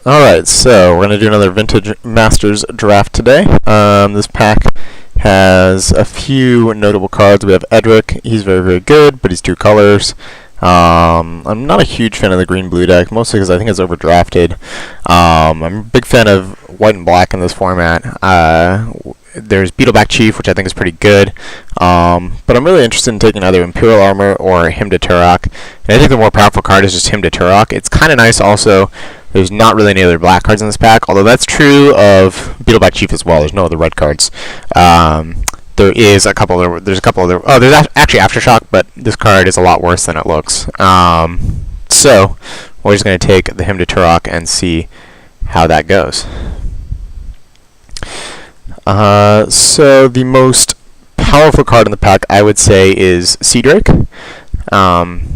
Alright, so we're going to do another Vintage Masters draft today. This pack has a few notable cards. We have Edric. He's very, very good, but he's two colors. I'm not a huge fan of the green-blue deck, mostly because I think it's overdrafted. I'm a big fan of white and black in this format. There's Beetleback Chief, which I think is pretty good, but I'm really interested in taking either Imperial Armor or Hymn to Turok. And I think the more powerful card is just Hymn to Turok. It's kind of nice also. There's not really any other black cards in this pack, although that's true of Beetleback Chief as well. There's no other red cards. There's a couple other. Oh, there's actually Aftershock, but this card is a lot worse than it looks. So we're just going to take the Hymn to Turok and see how that goes. So the most powerful card in the pack, I would say, is Seadrake.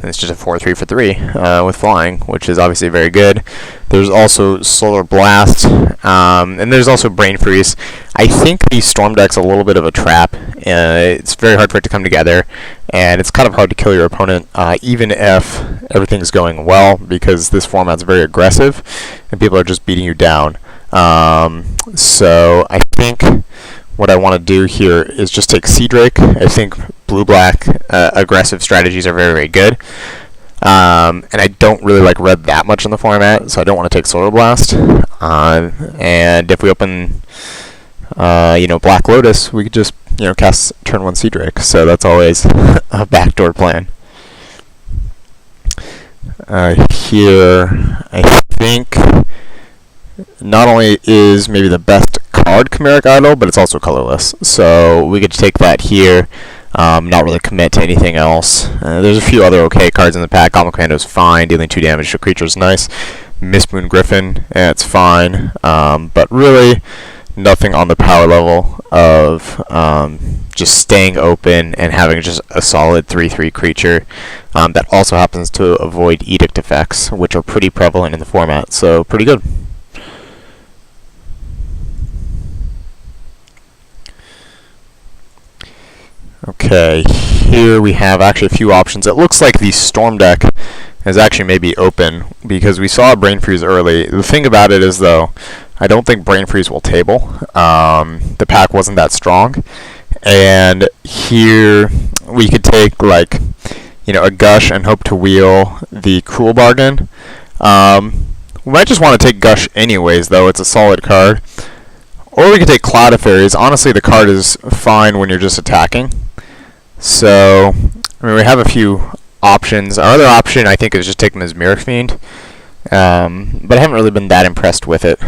It's just a 4/3 for 3 with flying, which is obviously very good. There's also Solar Blast, and there's also Brain Freeze. I think the Storm deck's a little bit of a trap. It's very hard for it to come together, and it's kind of hard to kill your opponent, even if everything's going well, because this format's very aggressive, and people are just beating you down. So I think what I want to do here is just take Seadrake. I think blue-black aggressive strategies are very, very good. And I don't really like red that much in the format, so I don't want to take Solar Blast. And if we open, Black Lotus, we could just, cast turn 1 Seadrake. So that's always a backdoor plan. Here, I think not only is maybe the best card Chimeric Idol, but it's also colorless. So we could take that here. Not really commit to anything else. There's a few other okay cards in the pack. Alma Commando's fine, dealing 2 damage to creatures, nice. Mistmoon Griffin, it's fine. But really, nothing on the power level of just staying open and having just a solid 3/3 creature that also happens to avoid edict effects, which are pretty prevalent in the format. So pretty good. Okay, here we have actually a few options. It looks like the Storm deck is actually maybe open because we saw Brain Freeze early. The thing about it is, though, I don't think Brain Freeze will table. The pack wasn't that strong. And here we could take, a Gush and hope to wheel the Cruel Bargain. We might just want to take Gush anyways, though. It's a solid card. Or we could take Cloud of Fairies. Honestly, the card is fine when you're just attacking. So, we have a few options. Our other option, I think, is just taking this Mirror Fiend. But I haven't really been that impressed with it.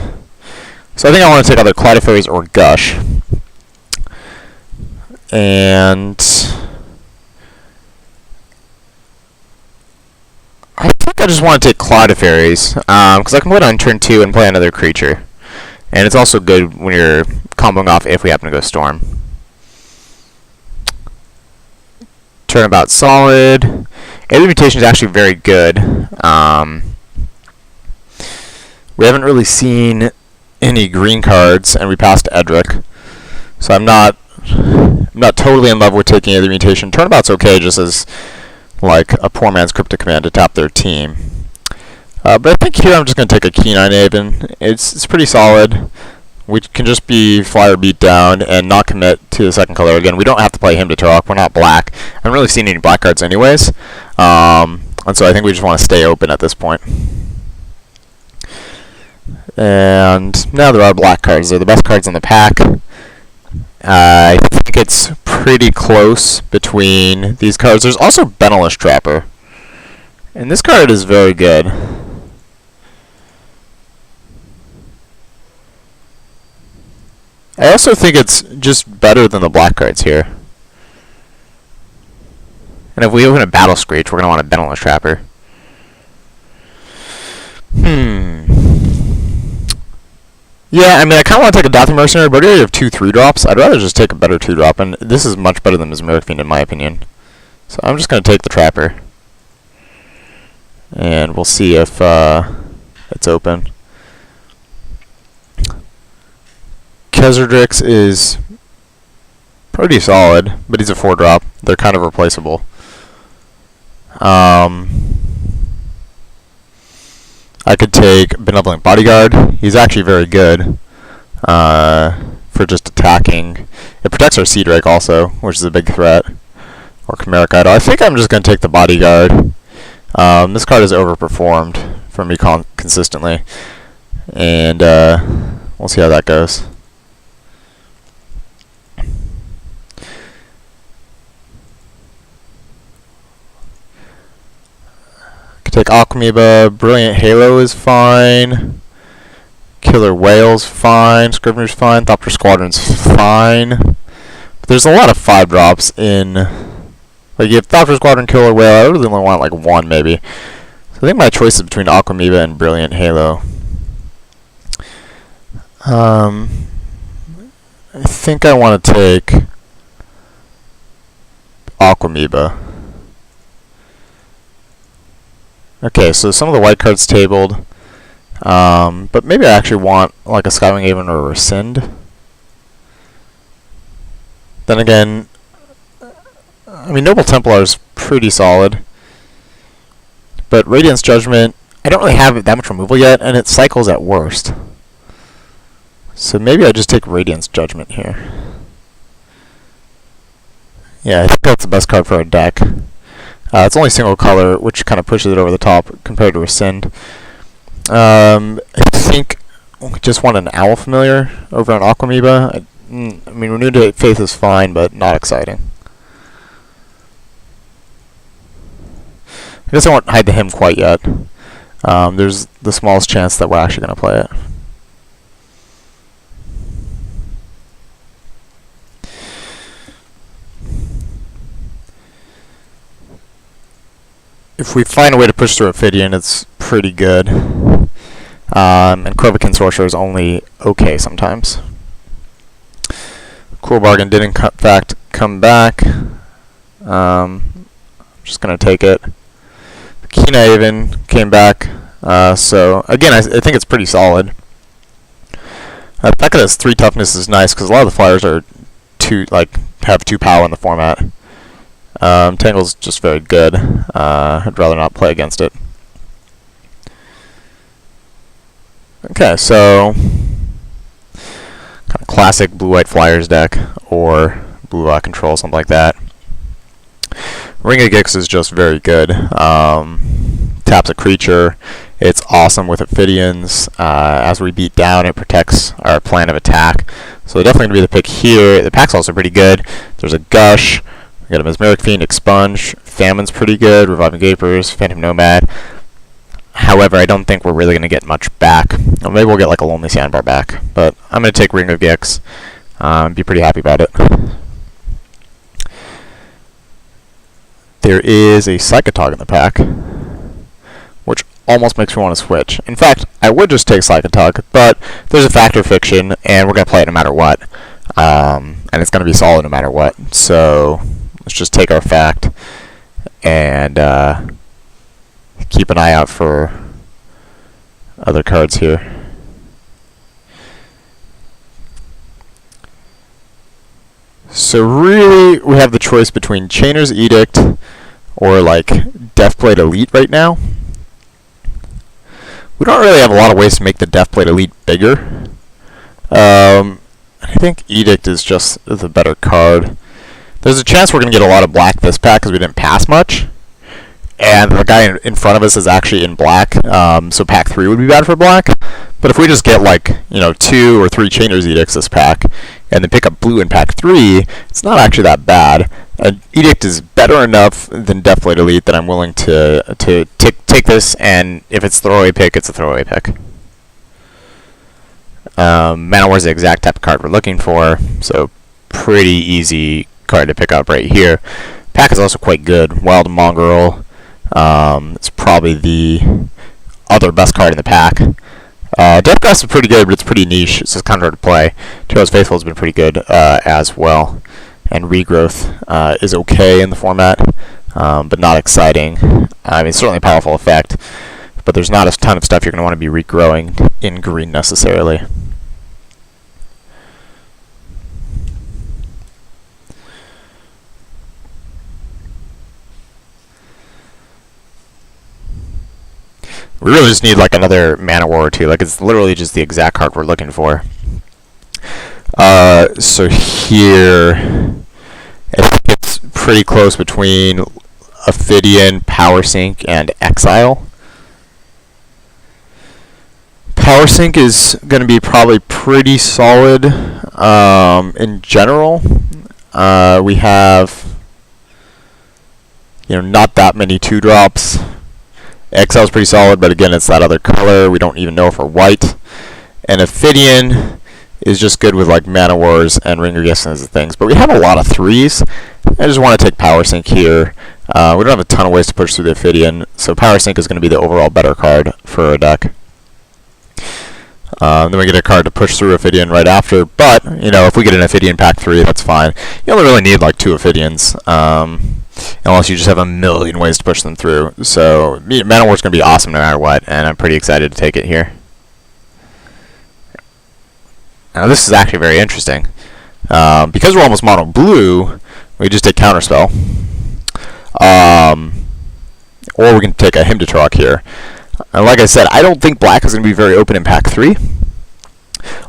So I think I want to take either Cloud of Fairies or Gush. And I think I just want to take Cloud of Fairies, because I can put it on turn 2 and play another creature. And it's also good when you're comboing off if we happen to go Storm. Turnabout solid. Alien Mutation is actually very good. We haven't really seen any green cards, and we passed Edric. So I'm not totally in love with taking Alien Mutation. Turnabout's okay, just as a poor man's Cryptic Command to tap their team. But I think here I'm just going to take a Keen-Eye Naven. It's pretty solid. We can just be flyer beat down and not commit to the second color. Again, we don't have to play Hymn to Turok. We're not black. I haven't really seen any black cards anyways. And so I think we just want to stay open at this point. And now there are black cards. They're the best cards in the pack. I think it's pretty close between these cards. There's also Benalish Trapper. And this card is very good. I also think it's just better than the black cards here. And if we open a Battle Screech, we're going to want a Benalish Trapper. Yeah, I kind of want to take a Dathomir Mercenary, but we already have 2 3-drops. I'd rather just take a better 2-drop, and this is much better than Mesmeric Fiend in my opinion. So I'm just going to take the Trapper. And we'll see if it's open. Khazardrix is pretty solid, but he's a 4-drop. They're kind of replaceable. I could take Benevolent Bodyguard. He's actually very good for just attacking. It protects our Sea Drake also, which is a big threat. Or Chimeric Idol. I think I'm just going to take the Bodyguard. This card is overperformed for me consistently. And we'll see how that goes. Could take Aquamoeba. Brilliant Halo is fine. Killer Whale's fine. Scrivener's fine. Thopter Squadron's fine. But there's a lot of 5-drops in. Like, you have Thopter Squadron, Killer Whale. I really only want like one, maybe. So I think my choice is between Aquamoeba and Brilliant Halo. I think I want to take Aquamoeba. Okay, so some of the white cards tabled. But maybe I actually want like a Skywing Haven or a Rescind. Then again, I mean, Noble Templar is pretty solid. But Radiance Judgment, I don't really have that much removal yet, and it cycles at worst. So maybe I just take Radiance Judgment here. Yeah, I think that's the best card for our deck. It's only single color, which kind of pushes it over the top compared to Rescind. I think we just want an Owl Familiar over on Aquamoeba. I mean, Renewed Faith is fine, but not exciting. I guess I won't hide the hymn quite yet. There's the smallest chance that we're actually going to play it. If we find a way to push through Ophidian, it's pretty good. And Corvican Sorcerer is only okay sometimes. Cool Bargain did in fact come back. I'm just going to take it. Keen Haven came back. So again, I think it's pretty solid. The fact that it has 3 toughness is nice because a lot of the flyers are have 2 power in the format. Tangle's just very good. I'd rather not play against it. Okay, so kind of classic blue-white Flyers deck or blue-black control, something like that. Ring of Gix is just very good. Taps a creature. It's awesome with Ophidians. As we beat down, it protects our plan of attack. So definitely going to be the pick here. The pack's also pretty good. There's a Gush. We got a Mesmeric Fiend, Expunge. Famine's pretty good. Reviving Vapors, Phantom Nomad. However, I don't think we're really going to get much back. Or maybe we'll get like a Lonely Sandbar back. But I'm going to take Ring of Gix. Be pretty happy about it. There is a Psychotog in the pack, which almost makes me want to switch. In fact, I would just take Psychotog, but there's a Fact or Fiction, and we're going to play it no matter what. And it's going to be solid no matter what. So let's just take our Fact and keep an eye out for other cards here. So really, we have the choice between Chainer's Edict or like Deathblade Elite right now. We don't really have a lot of ways to make the Deathblade Elite bigger. I think Edict is just the better card. There's a chance we're going to get a lot of black this pack because we didn't pass much. And the guy in front of us is actually in black, so pack 3 would be bad for black. But if we just get like, 2 or 3 Chainer's Edicts this pack, and then pick up blue in pack 3, it's not actually that bad. Edict is better enough than Deathblade Elite that I'm willing to take this, and if it's a throwaway pick, it's a throwaway pick. Mana War is the exact type of card we're looking for, so pretty easy card to pick up right here. Pack is also quite good. Wild Mongrel. It's probably the other best card in the pack. Deathgrass is pretty good, but it's pretty niche. It's just kind of hard to play. Taylor's Faithful has been pretty good as well. And Regrowth is okay in the format, but not exciting. I mean, certainly a powerful effect, but there's not a ton of stuff you're going to want to be regrowing in green necessarily. We really just need like another Mana War or two. Like it's literally just the exact card we're looking for. So here, I think it's pretty close between Ophidian, Power Sink, and Exile. Power Sink is going to be probably pretty solid in general. We have, not that many 2-drops. Exile's pretty solid, but again, it's that other color. We don't even know if we're white. And Ophidian is just good with like Mana Wars and Ringer Gifts and things. But we have a lot of 3s. I just want to take Power Sink here. We don't have a ton of ways to push through the Ophidian, so Power Sink is going to be the overall better card for our deck. Then we get a card to push through Ophidian right after, but, if we get an Ophidian pack 3, that's fine. You only really need like 2 Ophidians, unless you just have a million ways to push them through. So, Mana War is going to be awesome no matter what, and I'm pretty excited to take it here. Now this is actually very interesting. Because we're almost mono blue, we just take Counterspell. Or we can take a Hymn to Turok here. And like I said, I don't think black is going to be very open in pack 3.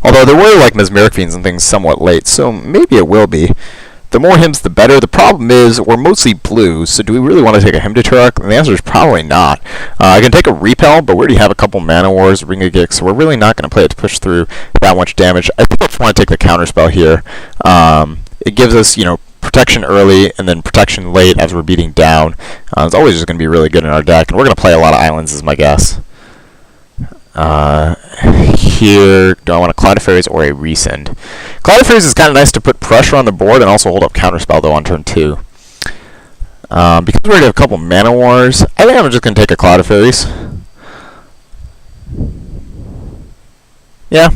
Although there were like Mesmeric Fiends and things somewhat late, so maybe it will be. The more hymns, the better. The problem is we're mostly blue, so do we really want to take a Hymn to Turok? And the answer is probably not. I can take a Repel, but we already have a couple Mana Wars, Ring of Gix, so we're really not going to play it to push through that much damage. I think I just want to take the Counterspell here. It gives us, protection early and then protection late as we're beating down. It's always just going to be really good in our deck, and we're going to play a lot of islands is my guess. Here, do I want a Cloud of Fairies or a Resend? Cloud of Fairies is kind of nice to put pressure on the board and also hold up Counterspell though on turn 2. Because we already have a couple Mana Wars, I think I'm just going to take a Cloud of Fairies. Yeah,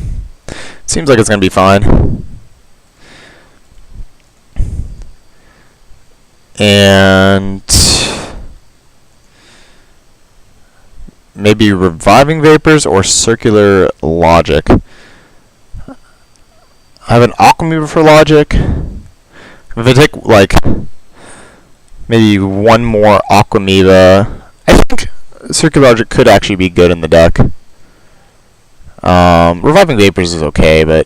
seems like it's going to be fine. And maybe Reviving Vapors or Circular Logic. I have an Aquamoeba for Logic. If I take, like, maybe one more Aquamoeba, I think Circular Logic could actually be good in the deck. Reviving Vapors is okay, but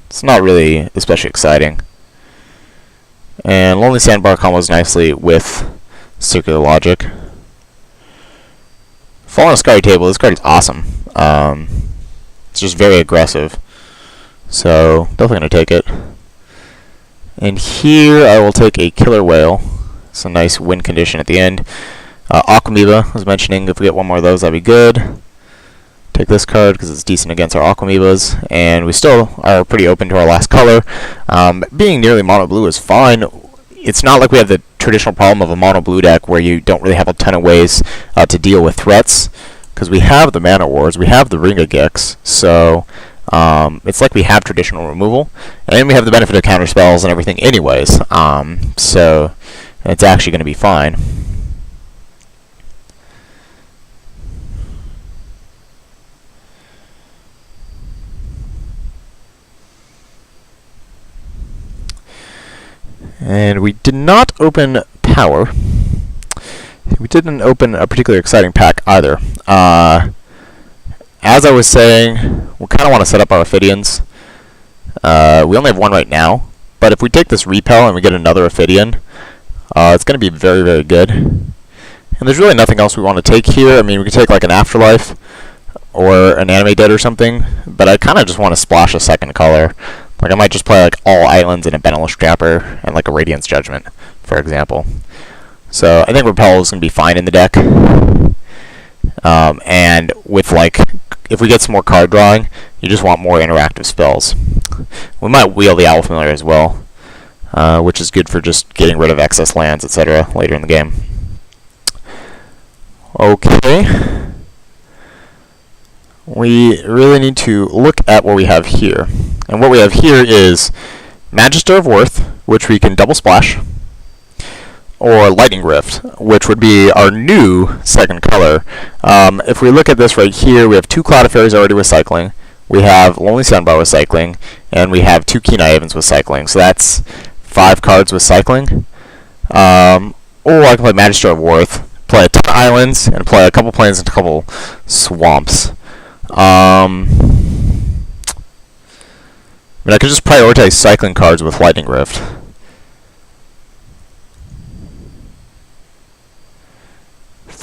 it's not really especially exciting. And Lonely Sandbar combos nicely with Circular Logic. Fallen Scary Table, this card is awesome. It's just very aggressive. So, definitely going to take it. And here I will take a Killer Whale. It's a nice win condition at the end. Aquamoeba, I was mentioning, if we get one more of those, that'd be good. Take this card because it's decent against our Aquamoebas, and we still are pretty open to our last color. Being nearly mono blue is fine. It's not like we have the traditional problem of a mono blue deck where you don't really have a ton of ways to deal with threats, because we have the Mana Wars, we have the Ring of Gix, so it's like we have traditional removal, and we have the benefit of counter spells and everything anyways, so it's actually going to be fine. And we did not open Power. We didn't open a particularly exciting pack either. As I was saying, we kind of want to set up our Ophidians. We only have one right now, but if we take this Repel and we get another Ophidian, it's going to be very, very good. And there's really nothing else we want to take here. I mean, we could take like an Afterlife or an Animate Dead or something, but I kind of just want to splash a second color. Like, I might just play, like, all islands and a Benelux Trapper and, like, a Radiance Judgment, for example. So, I think Repel is going to be fine in the deck. And with, like, if we get some more card drawing, you just want more interactive spells. We might wheel the Owl Familiar as well, which is good for just getting rid of excess lands, etc. later in the game. Okay. We really need to look at what we have here. And what we have here is Magister of Worth, which we can double splash, or Lightning Rift, which would be our new second color. If we look at this right here, we have 2 Cloud of Fairies already with cycling, we have Lonely Sandbar with cycling, and we have 2 Kenai Avens with cycling. So that's 5 cards with cycling. Or I can play Magister of Worth, play a ton of islands and play a couple plains and a couple swamps. I mean, I could just prioritize cycling cards with Lightning Rift.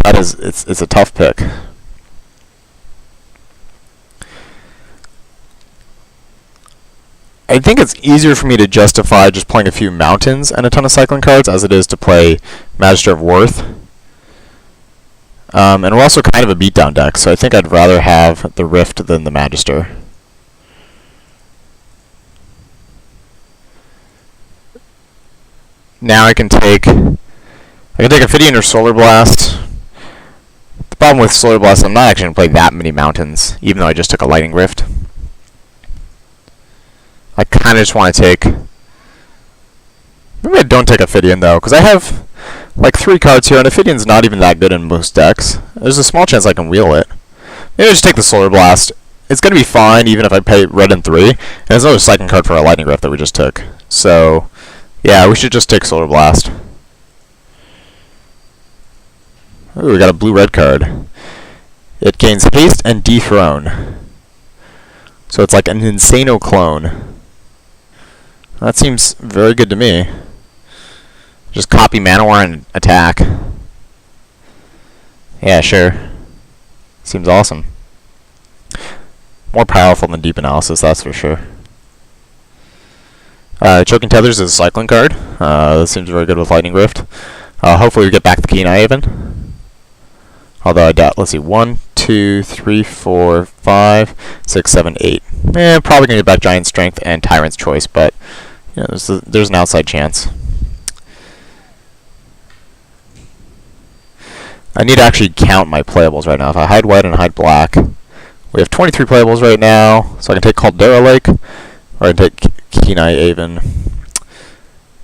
That is, it's a tough pick. I think it's easier for me to justify just playing a few mountains and a ton of cycling cards as it is to play Magister of Worth. And we're also kind of a beatdown deck, so I think I'd rather have the Rift than the Magister. Now I can take Ophidian or Solar Blast. The problem with Solar Blast, I'm not actually going to play that many mountains, even though I just took a Lightning Rift. I kind of just want to take... Maybe I don't take Ophidian, though, because I have like 3 cards here, and Ophidian's not even that good in most decks. There's a small chance I can wheel it. Maybe I just take the Solar Blast. It's going to be fine, even if I pay red and 3. And there's another second card for our Lightning Rift that we just took. So, yeah, we should just take Solar Blast. Ooh, we got a blue-red card. It gains Haste and Dethrone. So it's like an Insano clone. That seems very good to me. Just copy Manowar and attack. Yeah, sure. Seems awesome. More powerful than Deep Analysis, that's for sure. Choking Tethers is a cycling card. This seems very good with Lightning Rift. Hopefully we get back the Keen Eye even. Although I doubt, let's see, 1, 2, 3, 4, 5, 6, 7, 8. Probably gonna get back Giant Strength and Tyrant's Choice, but you know, there's an outside chance. I need to actually count my playables right now. If I hide white and hide black, we have 23 playables right now, so I can take Caldera Lake, or I can take Kenai Avon.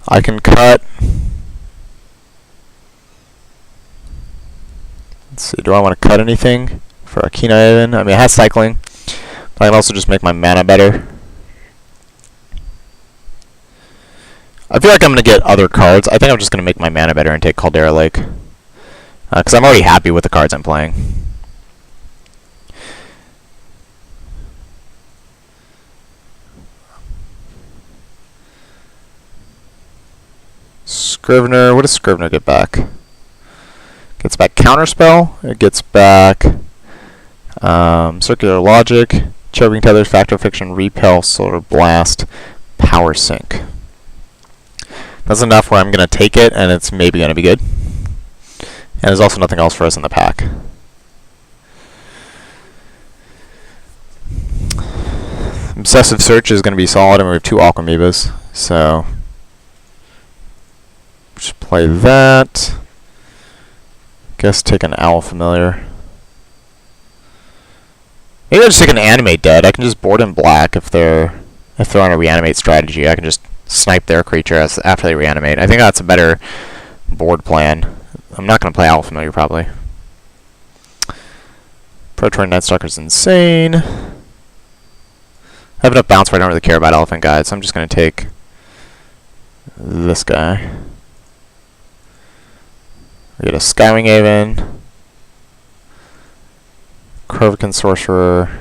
I can cut... Let's see, do I want to cut anything for a Kenai Avon? I mean, it has cycling, but I can also just make my mana better. I feel like I'm going to get other cards. I think I'm just going to make my mana better and take Caldera Lake. Because I'm already happy with the cards I'm playing. Scrivener, what does Scrivener get back? Gets back Counterspell. It gets back Circular Logic, Choking Tethers, Factor Fiction, Repel, Solar Blast, Power Sink. That's enough where I'm going to take it, and it's maybe going to be good. And there's also nothing else for us in the pack. Obsessive Search is going to be solid, and we have 2 Aquamoebas, so just play that. Guess take an Owl Familiar. Maybe I'll just take an Animate Dead. I can just board in black if they're on a reanimate strategy. I can just snipe their creature after they reanimate. I think that's a better board plan. I'm not going to play Owl Familiar, probably. Predatory Nightstalker's insane. I have enough bounce where I don't really care about Elephant Guide, so I'm just going to take this guy. We get a Skywing Haven, Krovikan Sorcerer.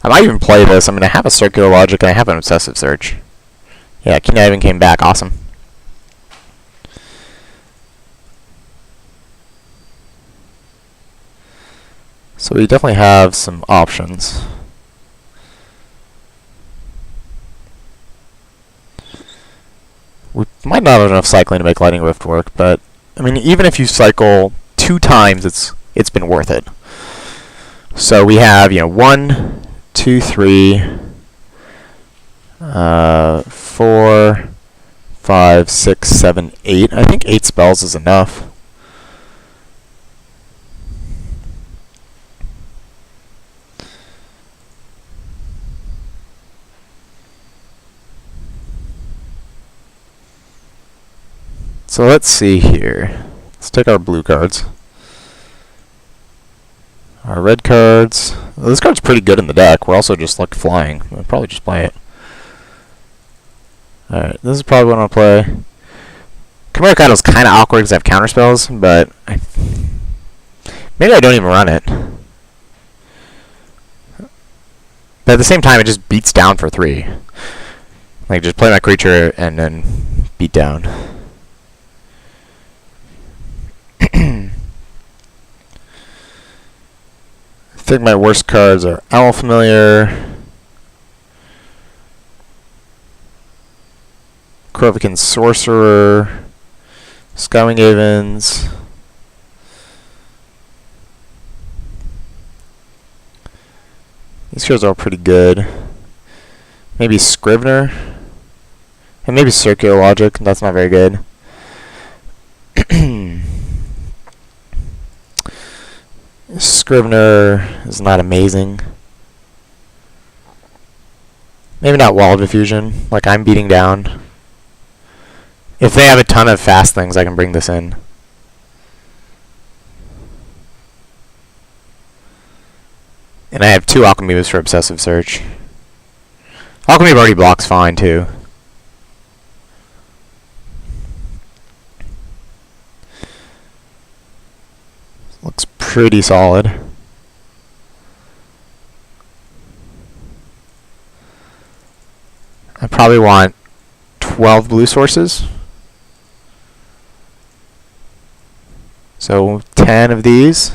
I might even play this. I mean, I have a Circular Logic and I have an Obsessive Search. Yeah, Keen Haven came back. Awesome. So we definitely have some options. We might not have enough cycling to make Lightning Rift work, but I mean, even if you cycle 2 times, it's been worth it. So we have, 1, 2, 3, 4, 5, 6, 7, 8. I think 8 spells is enough. So let's see here. Let's take our blue cards. Our red cards. Well, this card's pretty good in the deck. We're also just like flying. We'll probably just play it. Alright, this is probably what I'll play. Chimera Coddle's kind of awkward because I have counterspells, but maybe I don't even run it. But at the same time, it just beats down for 3. Like, just play my creature and then beat down. I think my worst cards are Owl Familiar, Corvican Sorcerer, Skywing Avens, these cards are all pretty good. Maybe Scrivener, and maybe Circular Logic. That's not very good. Scrivener is not amazing. Maybe not Wall of Diffusion, like I'm beating down. If they have a ton of fast things, I can bring this in. And I have 2 Alchemibas for Obsessive Search. Alchemy already blocks fine, too. Looks pretty solid. I probably want 12 blue sources. So 10 of these.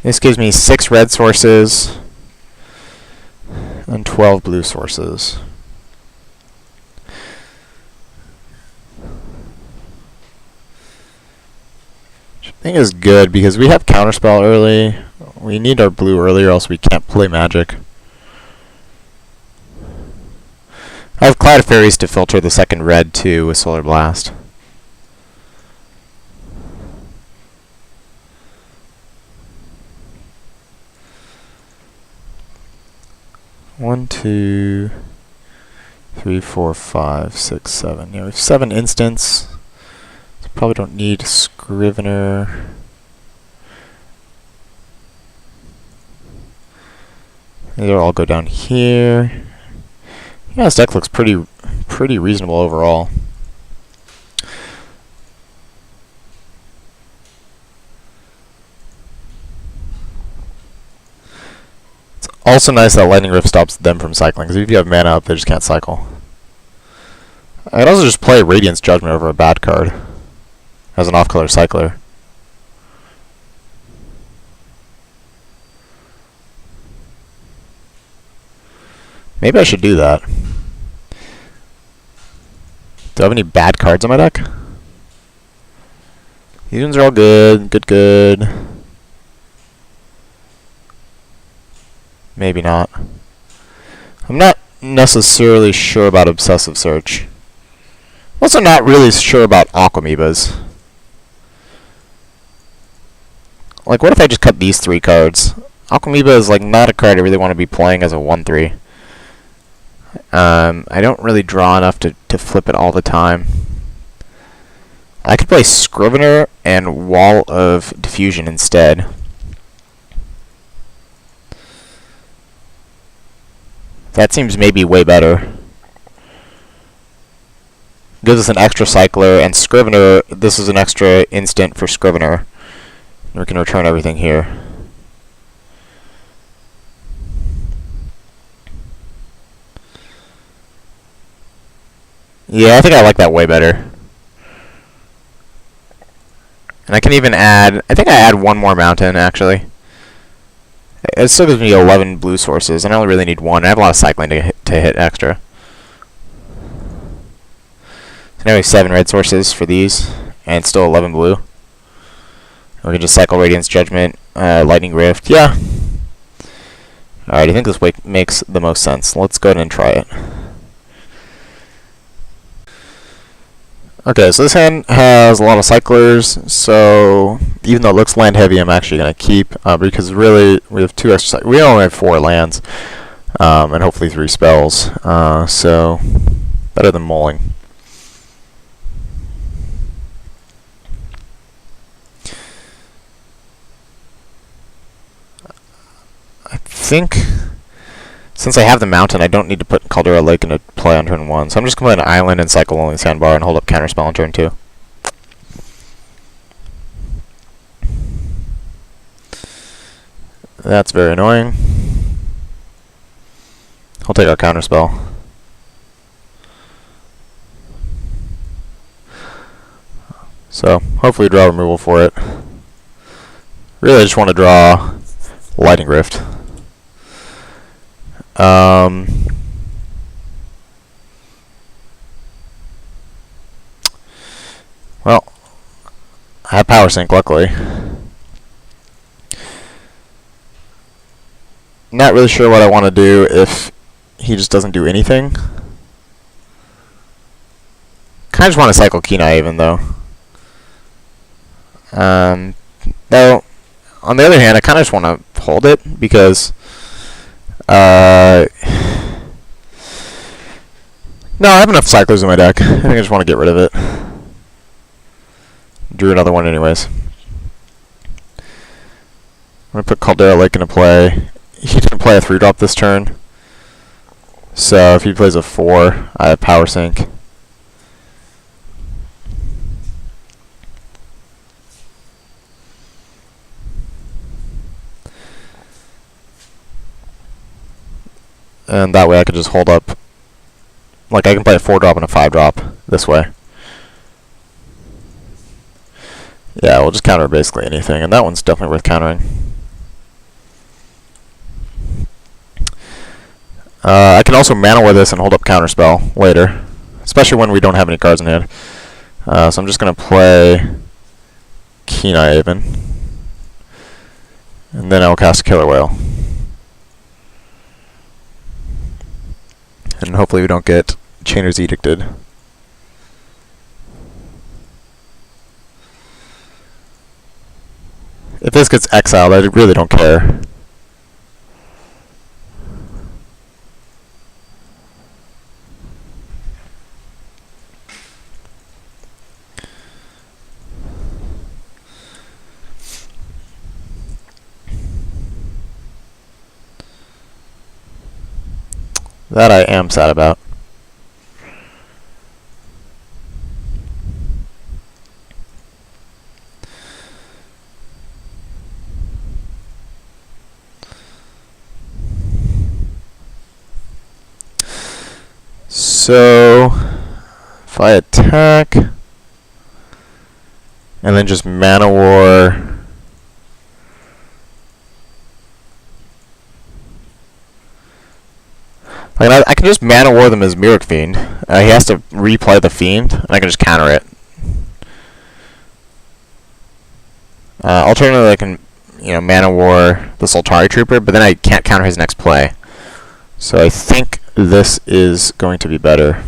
This gives me 6 red sources and 12 blue sources. Which I think is good because we have counterspell early. We need our blue early or else we can't play Magic. I have Cloud of Fairies to filter the second red too with Solar Blast. One, 2, 3, 4, 5, 6, 7. Yeah, we have 7 instants. So probably don't need Scrivener. These will all go down here. Yeah, this deck looks pretty reasonable overall. It's also nice that Lightning Rift stops them from cycling, because if you have mana up, they just can't cycle. I could also just play Radiance Judgment over a bad card as an off-color cycler. Maybe I should do that. Do I have any bad cards on my deck? These ones are all good. Good. Maybe not. I'm not necessarily sure about Obsessive Search. I'm also not really sure about Aquamoebas. Like, what if I just cut these 3 cards? Aquamoeba is like not a card I really want to be playing as a 1/3. I don't really draw enough to flip it all the time. I could play Scrivener and Wall of Diffusion instead. That seems maybe way better. Gives us an extra cycler, and Scrivener, this is an extra instant for Scrivener. We can return everything here. Yeah, I think I like that way better. And I can even add, I think I add 1 more mountain, actually. It still gives me 11 blue sources, and I only really need 1. I have a lot of cycling to hit extra. So now we have 7 red sources for these, and still 11 blue. And we can just cycle Radiance Judgment, Lightning Rift. Yeah. Alright, I think this way makes the most sense. Let's go ahead and try it. Okay, so this hand has a lot of cyclers, so even though it looks land heavy, I'm actually going to keep, because really we have 2 extra we only have 4 lands, and hopefully 3 spells, so better than mulling. I think, Since I have the mountain, I don't need to put Caldera Lake into play on turn 1. So I'm just going to play an island and cycle only sandbar and hold up counterspell on turn 2. That's very annoying. I'll take our counterspell. So hopefully draw removal for it. Really, I just want to draw Lightning Rift. Well, I have Power Sink, luckily. Not really sure what I want to do if he just doesn't do anything. Kind of just want to cycle Kenai even, though. Though, on the other hand, I kind of just want to hold it, because no, I have enough cyclers in my deck. I think I just want to get rid of it. Drew another one anyways. I'm going to put Caldera Lake into play. He didn't play a 3-drop this turn. So if he plays a 4, I have Power Sink. And that way I could just hold up. Like, I can play a 4-drop and a 5-drop this way. Yeah, we'll just counter basically anything, and that one's definitely worth countering. I can also mana war this and hold up counterspell later, especially when we don't have any cards in hand. So I'm just going to play Kenai even, and then I'll cast Killer Whale. And hopefully we don't get Chainer's Edicted. If this gets exiled, I really don't care. That I am sad about. So, if I attack, and then just mana war. I can just mana war them as Mirror Fiend. He has to replay the Fiend, and I can just counter it. Alternatively, I can, mana war the Sultari Trooper, but then I can't counter his next play. So I think this is going to be better.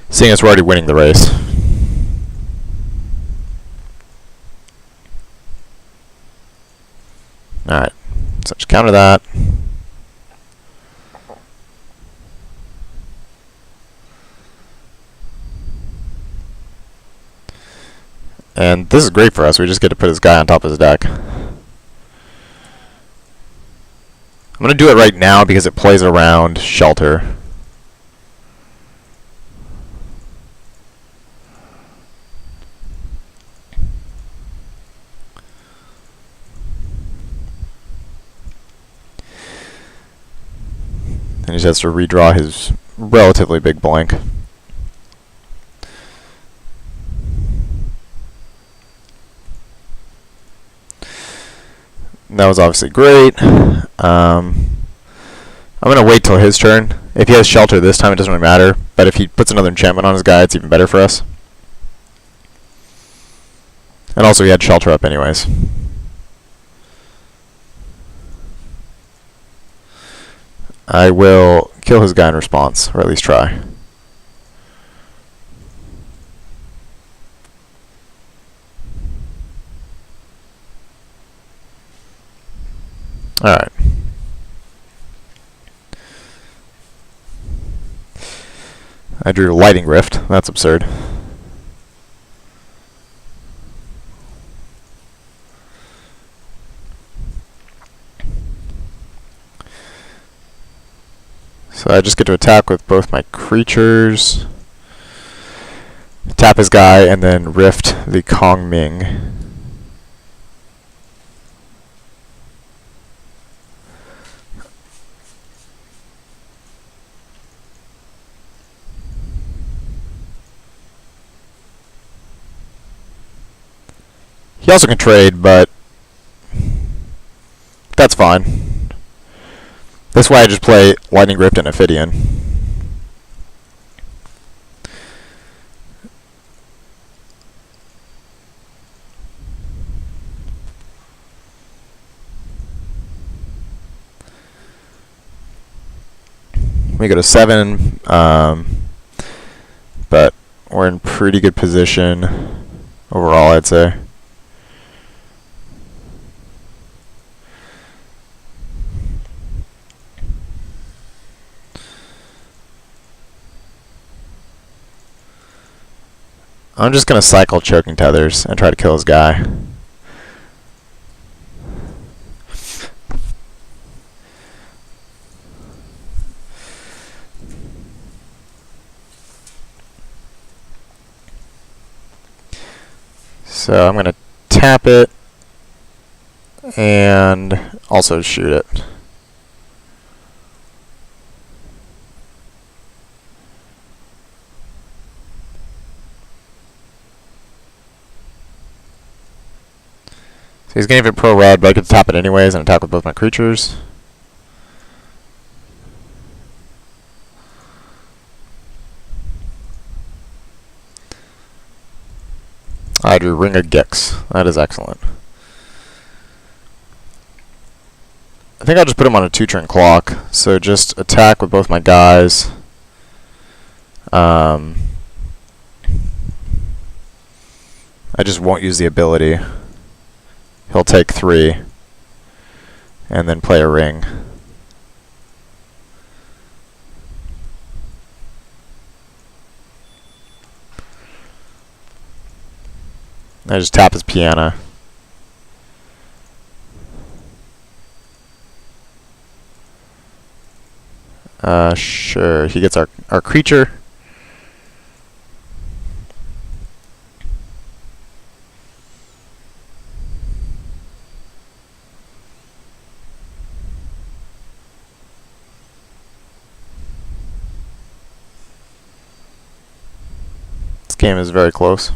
Seeing as we're already winning the race. Alright, so just counter that. And this is great for us, we just get to put this guy on top of his deck. I'm going to do it right now because it plays around Shelter. And he just has to redraw his relatively big blank. That was obviously great. I'm going to wait till his turn. If he has Shelter this time, it doesn't really matter. But if he puts another enchantment on his guy, it's even better for us. And also he had Shelter up anyways. I will kill his guy in response, or at least try. Alright. I drew Lighting Rift. That's absurd. So I just get to attack with both my creatures, tap his guy, and then Rift the Kong Ming. He also can trade, but that's fine. That's why I just play Lightning Rift and Ophidian. We go to 7, but we're in pretty good position overall, I'd say. I'm just going to cycle Choking Tethers and try to kill his guy. So I'm going to tap it and also shoot it. So he's going to give it Pro Red, but I get to tap it anyways and attack with both my creatures. I drew Ring of Gix. That is excellent. I think I'll just put him on a 2-turn clock. So just attack with both my guys. I just won't use the ability. He'll take 3 and then play a ring. I just tap his piano. Sure. He gets our creature. This game is very close.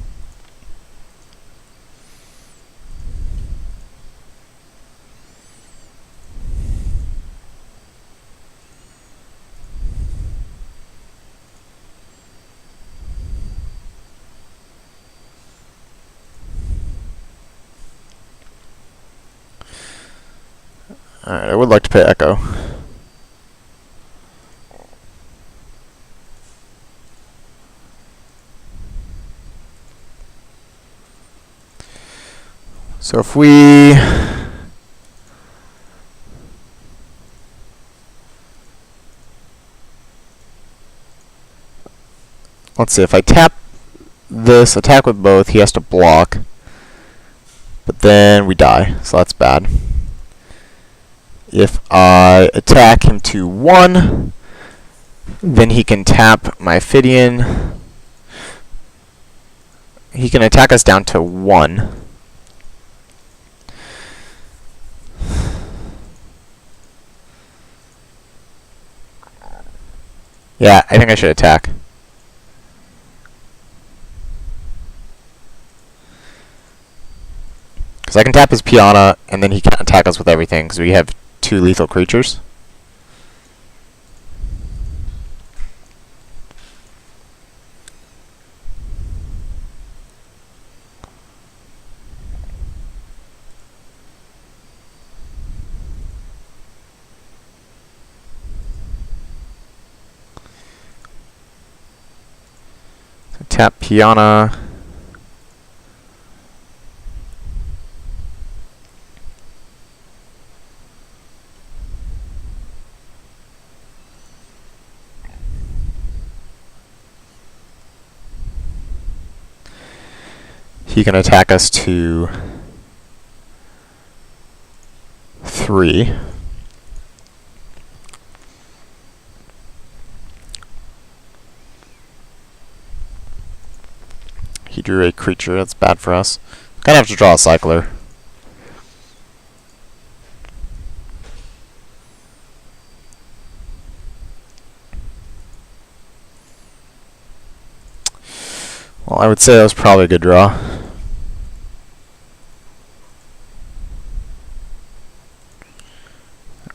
Alright, I would like to pay Echo. So if we... Let's see, if I tap this, attack with both, he has to block. But then we die, so that's bad. If I attack him to 1, then he can tap my Ophidian. He can attack us down to 1. Yeah, I think I should attack. Because I can tap his Piana, and then he can't attack us with everything, because we have 2 lethal creatures. So tap Piana. he can attack us to 3. He drew a creature. That's bad for us. Gonna have to draw a cycler. Well, I would say that was probably a good draw.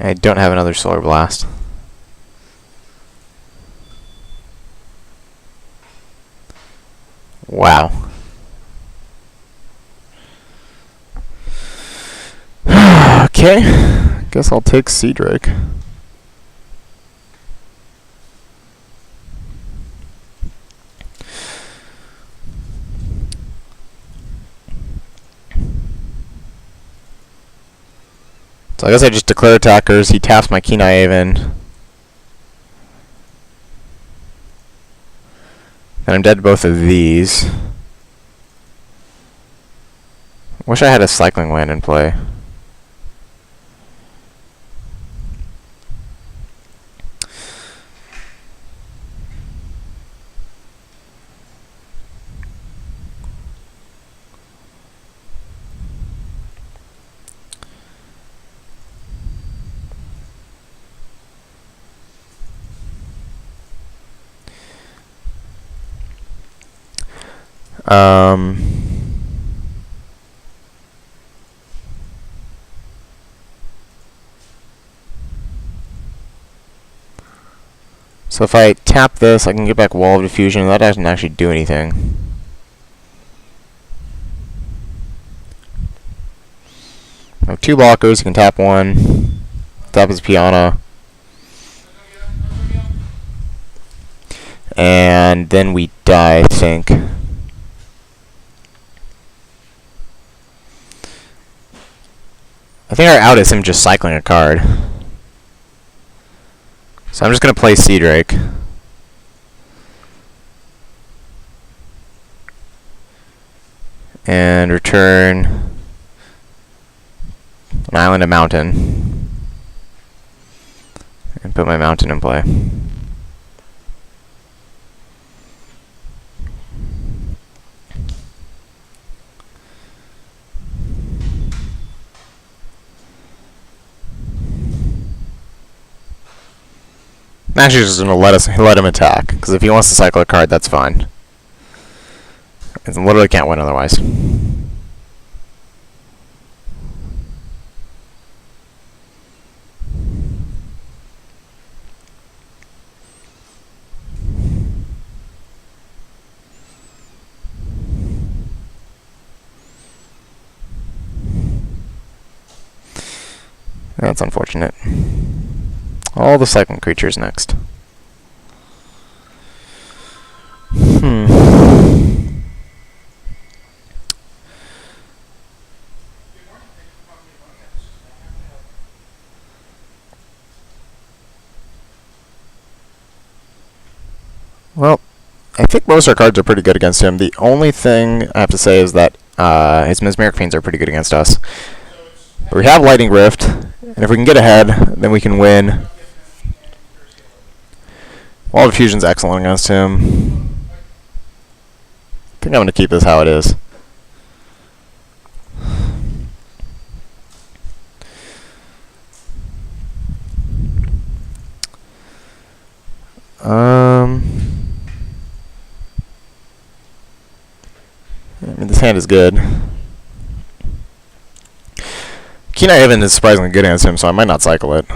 I don't have another Solar Blast. Wow. Okay. Guess I'll take Sea Drake. So I guess I just declare attackers. He taps my Kenai Haven. And I'm dead to both of these. Wish I had a cycling land in play. So if I tap this, I can get back Wall of Diffusion. That doesn't actually do anything. I have 2 blockers. You can tap 1. Tap his Piana. And then we die, I think. I think our out is him just cycling a card. So I'm just going to play Sea Drake. And return an island, a mountain. And put my mountain in play. I'm actually just going to let him attack, because if he wants to cycle a card, that's fine. I literally can't win otherwise. That's unfortunate. All the cycling creatures next. Well, I think most of our cards are pretty good against him. The only thing I have to say is that his Mesmeric Fiends are pretty good against us. But we have Lightning Rift, and if we can get ahead, then we can win. Wall of Diffusion's excellent against him. I think I'm going to keep this how it is. I mean, this hand is good. Kenai Haven is surprisingly good against him, so I might not cycle it.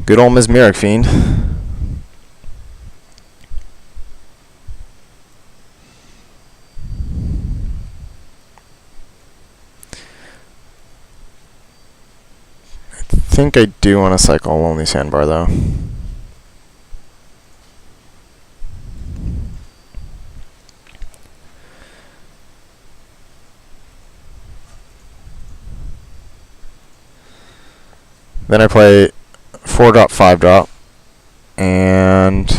Good old Mesmeric Fiend. I think I do want to cycle Lonely Sandbar, though. Then I play 4-drop, 5-drop, and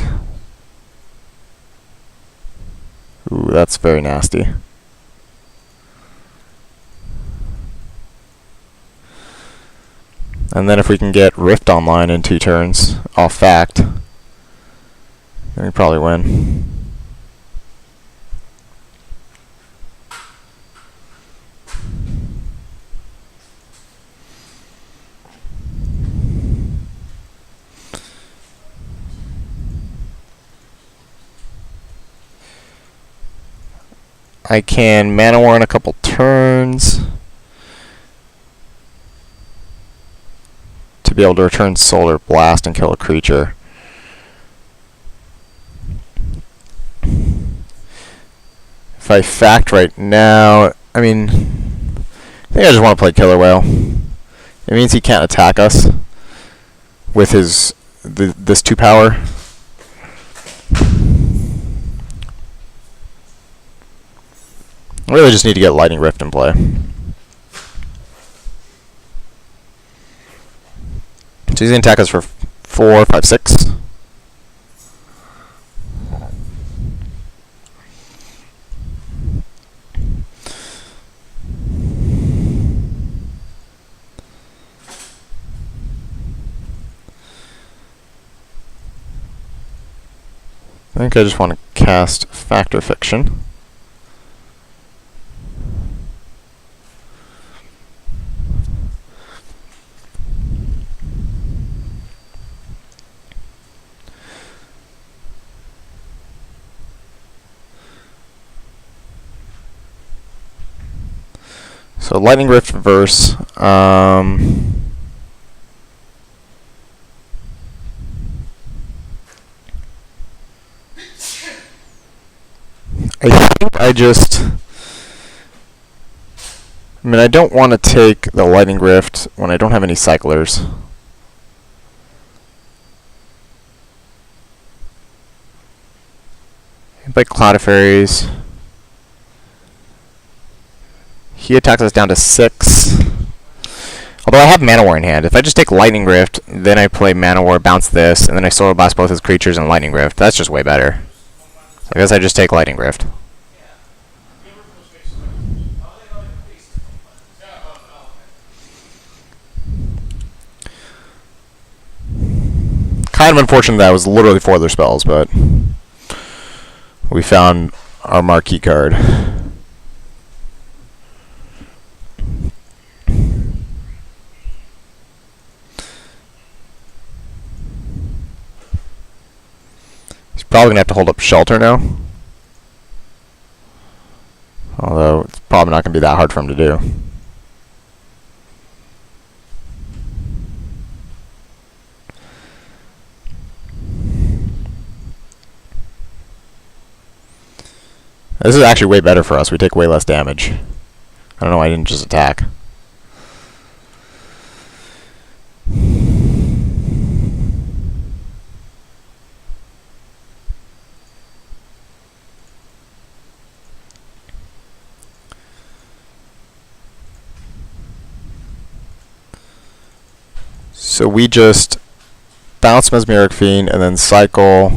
ooh, that's very nasty. And then if we can get Rift online in 2 turns off Fact, then we probably win. I can Mana War in a couple turns to be able to return Solar Blast and kill a creature. If I Fact right now, I mean, I think I just want to play Killer Whale. It means he can't attack us with his this 2 power. I really just need to get Lightning Rift in play. So he's going to attack us for 4, 5, 6. I think I just want to cast Fact or Fiction. So Lightning Rift verse. I think I mean, I don't want to take the Lightning Rift when I don't have any cyclers. I play Cloud of Fairies. He attacks us down to 6. Although I have Mana War in hand. If I just take Lightning Rift, then I play Mana War, bounce this, and then I Solar Blast both his creatures and Lightning Rift, that's just way better. So I guess I just take Lightning Rift. Kind of unfortunate that was literally 4 other spells, but we found our marquee card. He's probably going to have to hold up Shelter now. Although, it's probably not going to be that hard for him to do. This is actually way better for us. We take way less damage. I don't know why I didn't just attack. So we just bounce Mesmeric Fiend and then cycle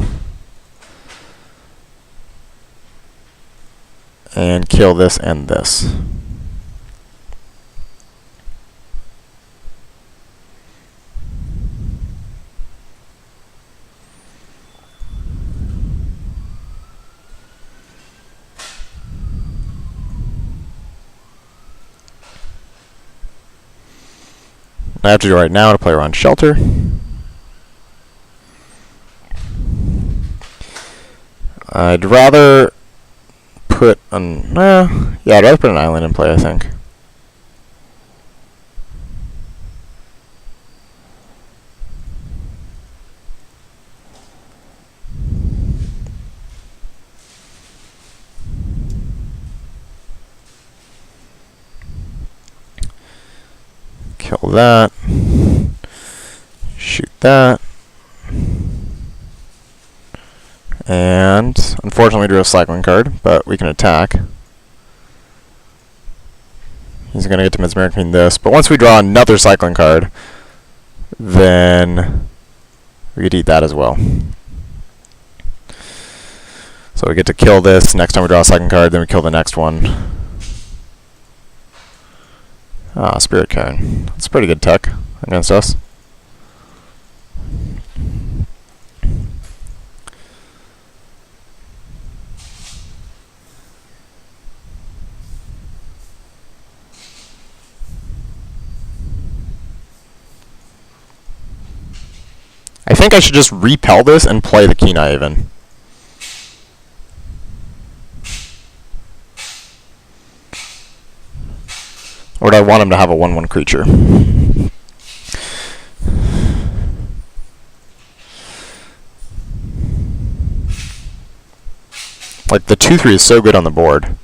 and kill this and this. I have to do right now to play around Shelter. I'd rather put an yeah, I'd rather put an island in play, I think. Kill that. Shoot that. And unfortunately drew a cycling card, but we can attack. He's going to get to Mesmeric Fiend this, but once we draw another cycling card, then we could eat that as well. So we get to kill this. Next time we draw a second card, then we kill the next one. Ah, Spirit card. That's pretty good tech against us. I think I should just repel this and play the Kenai even. Or do I want him to have a 1/1 creature? Like, the 2/3 is so good on the board.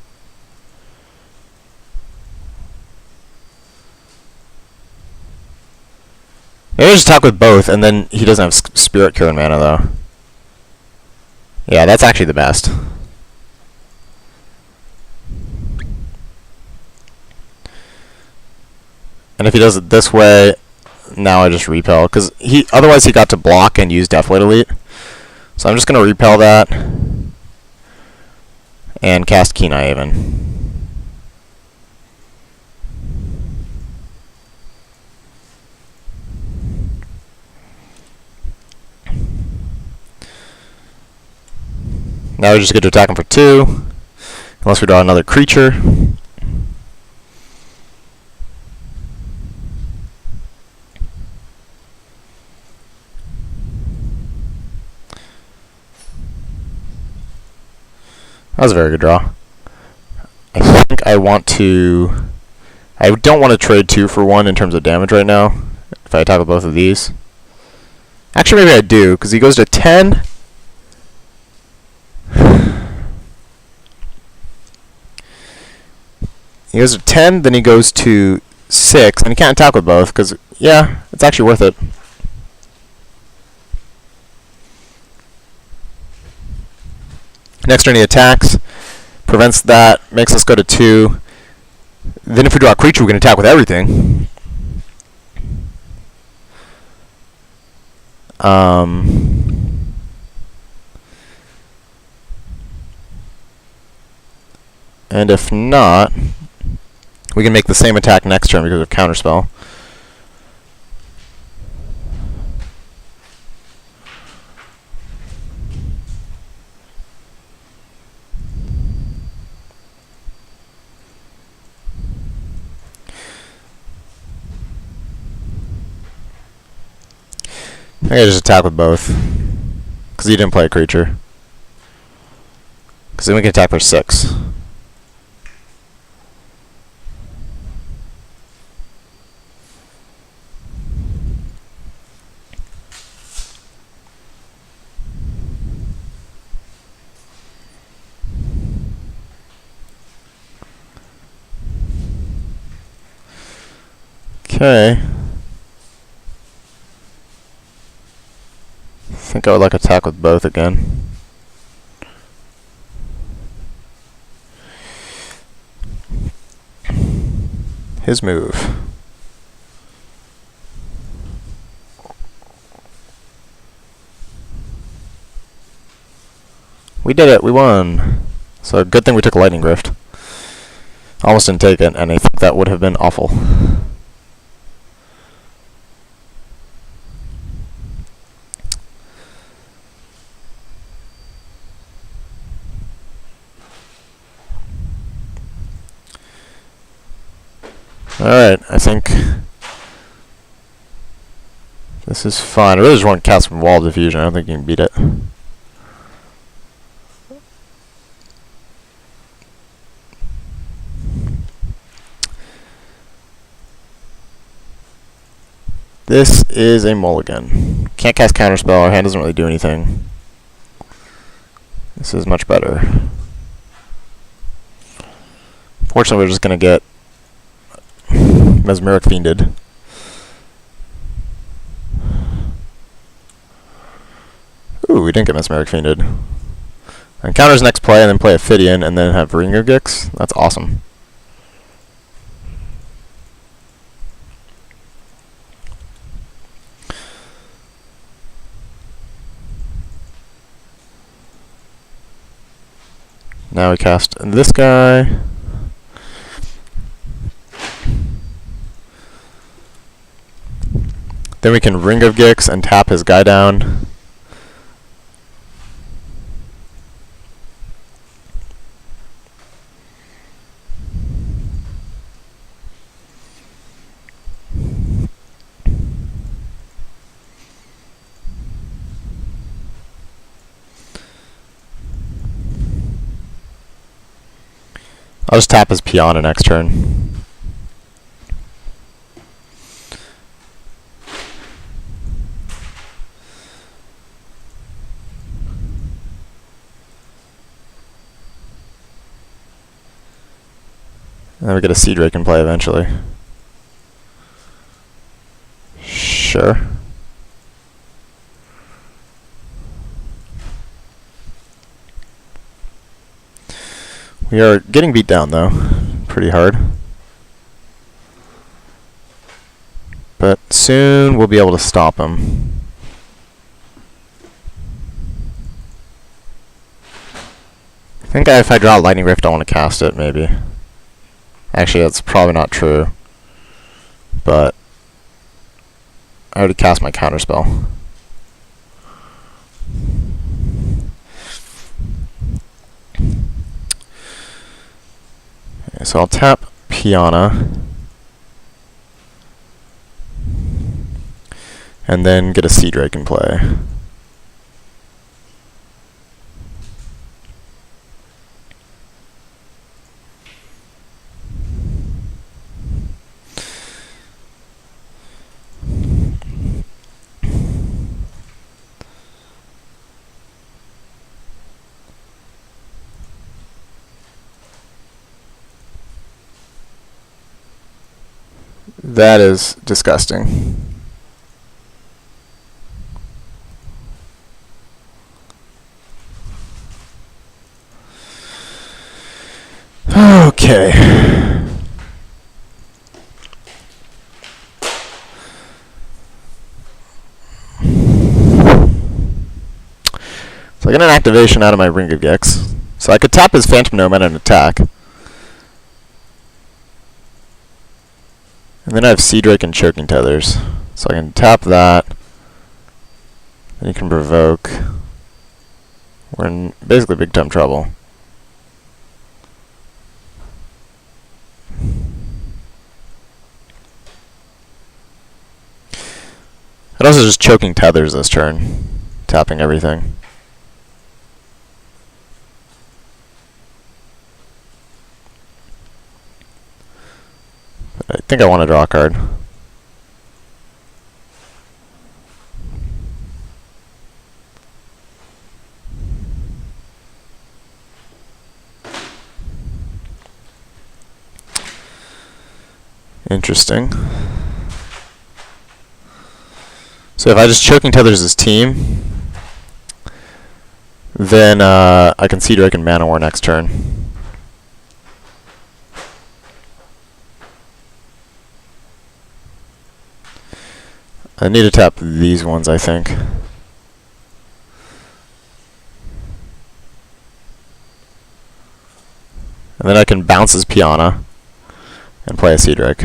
Maybe I just attack with both, and then he doesn't have Spirit Killer mana, though. Yeah, that's actually the best. And if he does it this way, now I just repel, because otherwise he got to block and use Deathlight Elite. So I'm just going to repel that and cast Kenai even. Now we just get to attack him for 2, unless we draw another creature. That was a very good draw. I think I want to... I don't want to trade 2 for 1 in terms of damage right now, if I attack with both of these. Actually, maybe I do, because he goes to 10. He goes to 10, then he goes to 6, and he can't attack with both, because, yeah, it's actually worth it. Next turn he attacks, prevents that, makes us go to 2. Then if we draw a creature, we can attack with everything. And if not, we can make the same attack next turn because of Counterspell. I think I just attack with both, because he didn't play a creature. Because then we can attack for 6. Okay. I think I would like attack with both again. His move. We did it, we won. So good thing we took a Lightning Rift. Almost didn't take it, and I think that would have been awful. Alright, I think this is fine. I really just want to cast some Wall of Diffusion. I don't think you can beat it. This is a mulligan. Can't cast Counterspell. Our hand doesn't really do anything. This is much better. Fortunately, we're just going to get Mesmeric Fiended. Ooh, we didn't get Mesmeric Fiended. And counters next play, and then play Ophidian, and then have Ringer Gix. That's awesome. Now we cast this guy. Then we can Ring of Gix and tap his guy down. I'll just tap his Piana next turn. And then we get a Sea Drake in play eventually. Sure. We are getting beat down though, pretty hard. But soon we'll be able to stop him. I think if I draw Lightning Rift, I want to cast it, maybe. Actually, that's probably not true. But I already cast my counterspell. Okay, so I'll tap Piana. And then get a Sea Drake in play. That is disgusting. Okay. So I get an activation out of my Ring of Gix. So I could tap his Phantom Gnome at an attack. And then I have Sea Drake and Choking Tethers. So I can tap that. Then you can provoke. We're in basically big time trouble. I'd also just Choking Tethers this turn, tapping everything. But I think I want to draw a card. Interesting. So if I just Choking Tethers his team, then I can Sea Drake and Mana War next turn. I need to tap these ones, I think. And then I can bounce his Piana and play a Sea Drake.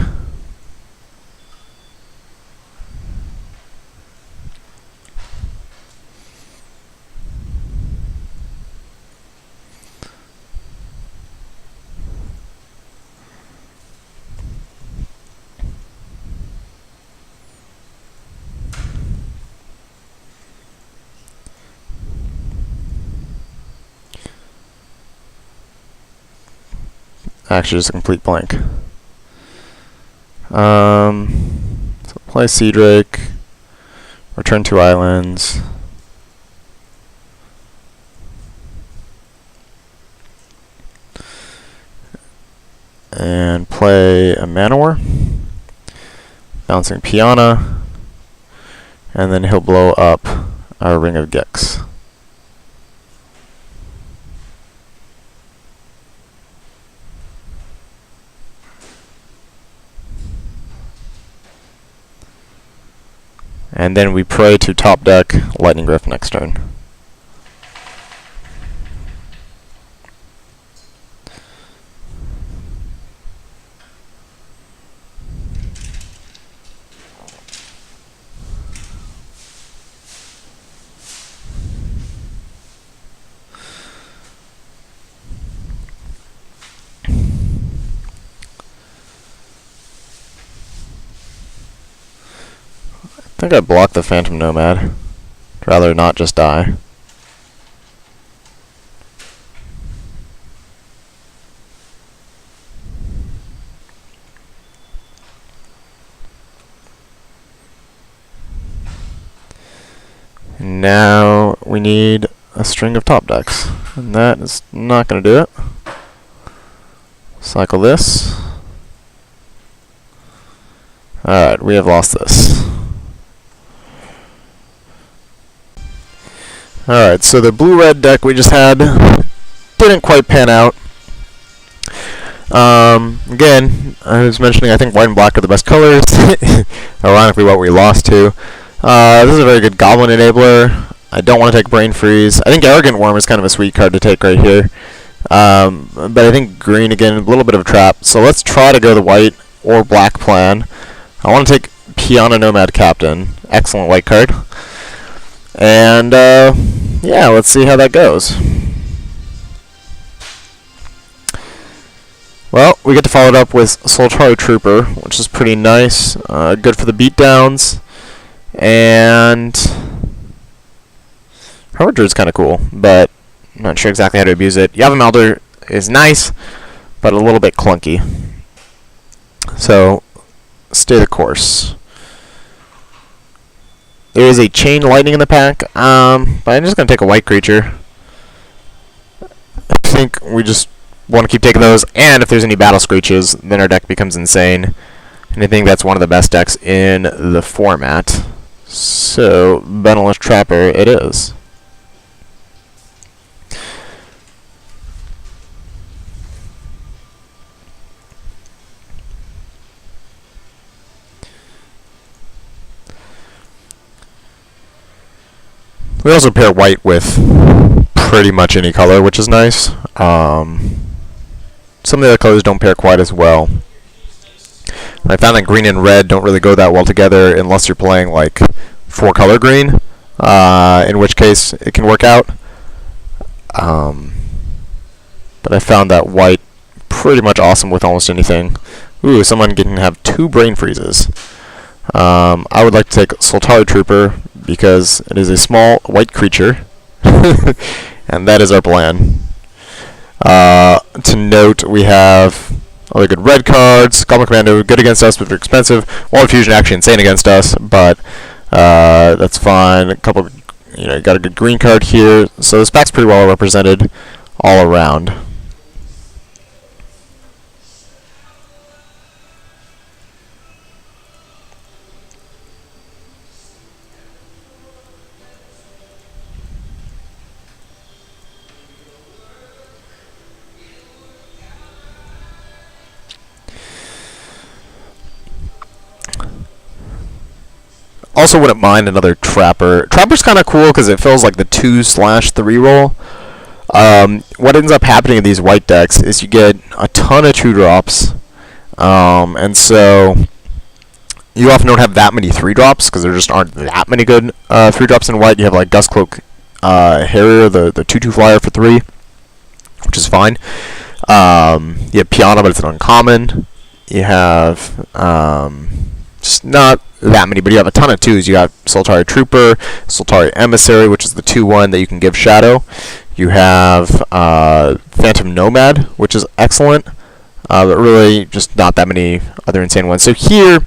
Actually, just a complete blank. So play Sea Drake, return 2 islands. And play a Mana War, bouncing Piana, and then he'll blow up our Ring of Gix. And then we pray to top deck Lightning Rift next turn. think I blocked the Phantom Nomad. I'd rather not just die. Now we need a string of top decks, and that is not going to do it. Cycle this. Alright, we have lost this. Alright, so the blue-red deck we just had didn't quite pan out. Again, I was mentioning I think white and black are the best colors. Ironically, what we lost to. This is a very good Goblin Enabler. I don't want to take Brain Freeze. I think Arrogant Worm is kind of a sweet card to take right here. But I think green, again, a little bit of a trap. So let's try to go the white or black plan. I want to take Piana Nomad Captain. Excellent white card. And, yeah, let's see how that goes. Well, we get to follow it up with Solitary Trooper, which is pretty nice. Good for the beatdowns. And Harbinger is kind of cool, but I'm not sure exactly how to abuse it. Yavamalder is nice, but a little bit clunky. So, stay the course. There is a Chain Lightning in the pack, but I'm just going to take a white creature. I think we just want to keep taking those, and if there's any Battle Screeches, then our deck becomes insane. And I think that's one of the best decks in the format. So, Beneless Trapper it is. We also pair white with pretty much any color, which is nice. Some of the other colors don't pair quite as well. I found that green and red don't really go that well together unless you're playing like 4-color green, in which case it can work out. But I found that white pretty much awesome with almost anything. Ooh, someone can have 2 Brain Freezes. I would like to take Solitary Trooper because it is a small white creature, and that is our plan. To note, we have other good red cards. Goblin Commando, good against us, but very expensive. Wall Fusion, actually insane against us, but that's fine. A couple, you got a good green card here, so this pack's pretty well represented all around. Also wouldn't mind another Trapper. Trapper's kind of cool because it feels like the 2/3 roll. What ends up happening in these white decks is you get a ton of 2-drops, and so you often don't have that many 3-drops because there just aren't that many good 3-drops in white. You have like Gustcloak Harrier, the 2/2 flyer for 3, which is fine. You have Piana, but it's an uncommon. You have just not that many, but you have a ton of 2s. You got Solitary Trooper, Solitary Emissary, which is the 2/1 that you can give Shadow. You have Phantom Nomad, which is excellent, but really just not that many other insane ones. So here,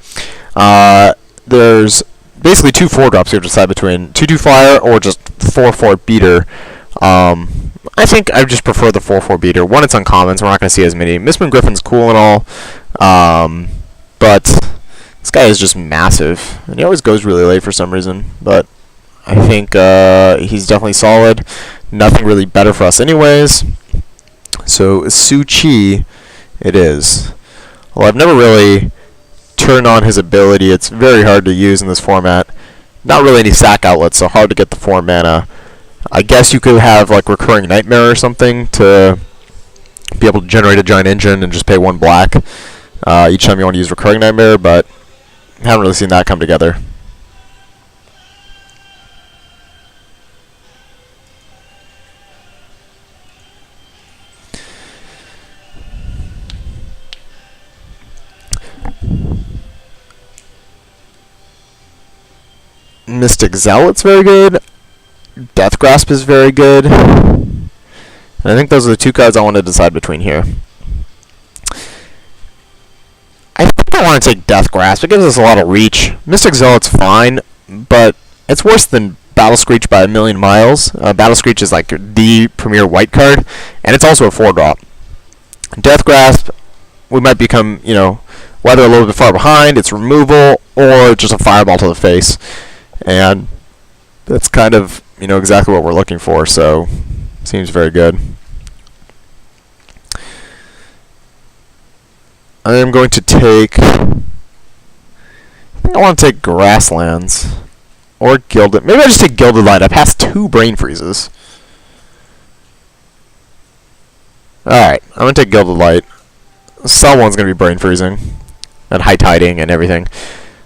there's basically 2 4-drops you have to decide between 2/2 flyer or just 4/4 beater. I think I just prefer the 4/4 beater. One, it's uncommon, so we're not going to see as many. Mistborn Griffin's cool and all, but this guy is just massive, and he always goes really late for some reason, but I think he's definitely solid. Nothing really better for us anyways. So Su Chi it is. Well, I've never really turned on his ability. It's very hard to use in this format. Not really any sack outlets, so hard to get the 4 mana. I guess you could have like Recurring Nightmare or something to be able to generate a giant engine and just pay 1 black each time you want to use Recurring Nightmare, but haven't really seen that come together. Mystic Zealot's very good. Death Grasp is very good. And I think those are the two cards I want to decide between here. I think I want to take Death Grasp. It gives us a lot of reach. Mystic Zealot's fine, but it's worse than Battle Screech by a million miles. Battle Screech is like the premier white card, and it's also a 4-drop. Death Grasp, we might become, whether a little bit far behind, it's removal, or just a fireball to the face. And that's kind of, exactly what we're looking for, so seems very good. I am going to take, I think I want to take Grasslands, or Gilded, maybe I just take Gilded Light. I passed 2 Brain Freezes. Alright, I'm going to take Gilded Light. Someone's going to be Brain Freezing, and High Tiding, and everything.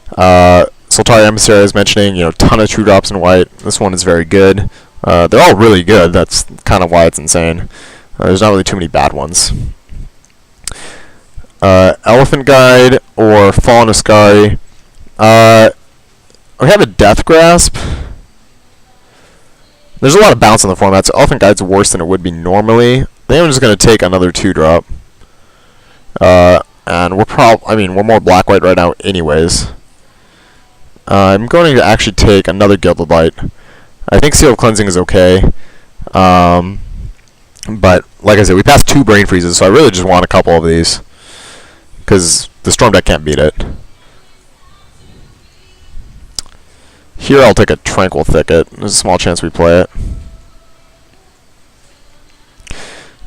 Soltari Emissary, I was mentioning, ton of True Drops in white. This one is very good. They're all really good. That's kind of why it's insane. There's not really too many bad ones. Elephant Guide or Fallen Ascari. We have a Death Grasp. There's a lot of bounce in the format, so Elephant Guide's worse than it would be normally. I think I'm just going to take another 2-drop. And we're more black-white right now anyways. I'm going to actually take another Gilded Light. I think Seal of Cleansing is okay. But, like I said, we passed 2 Brain Freezes, so I really just want a couple of these. Because the Storm deck can't beat it. Here I'll take a Tranquil Thicket. There's a small chance we play it.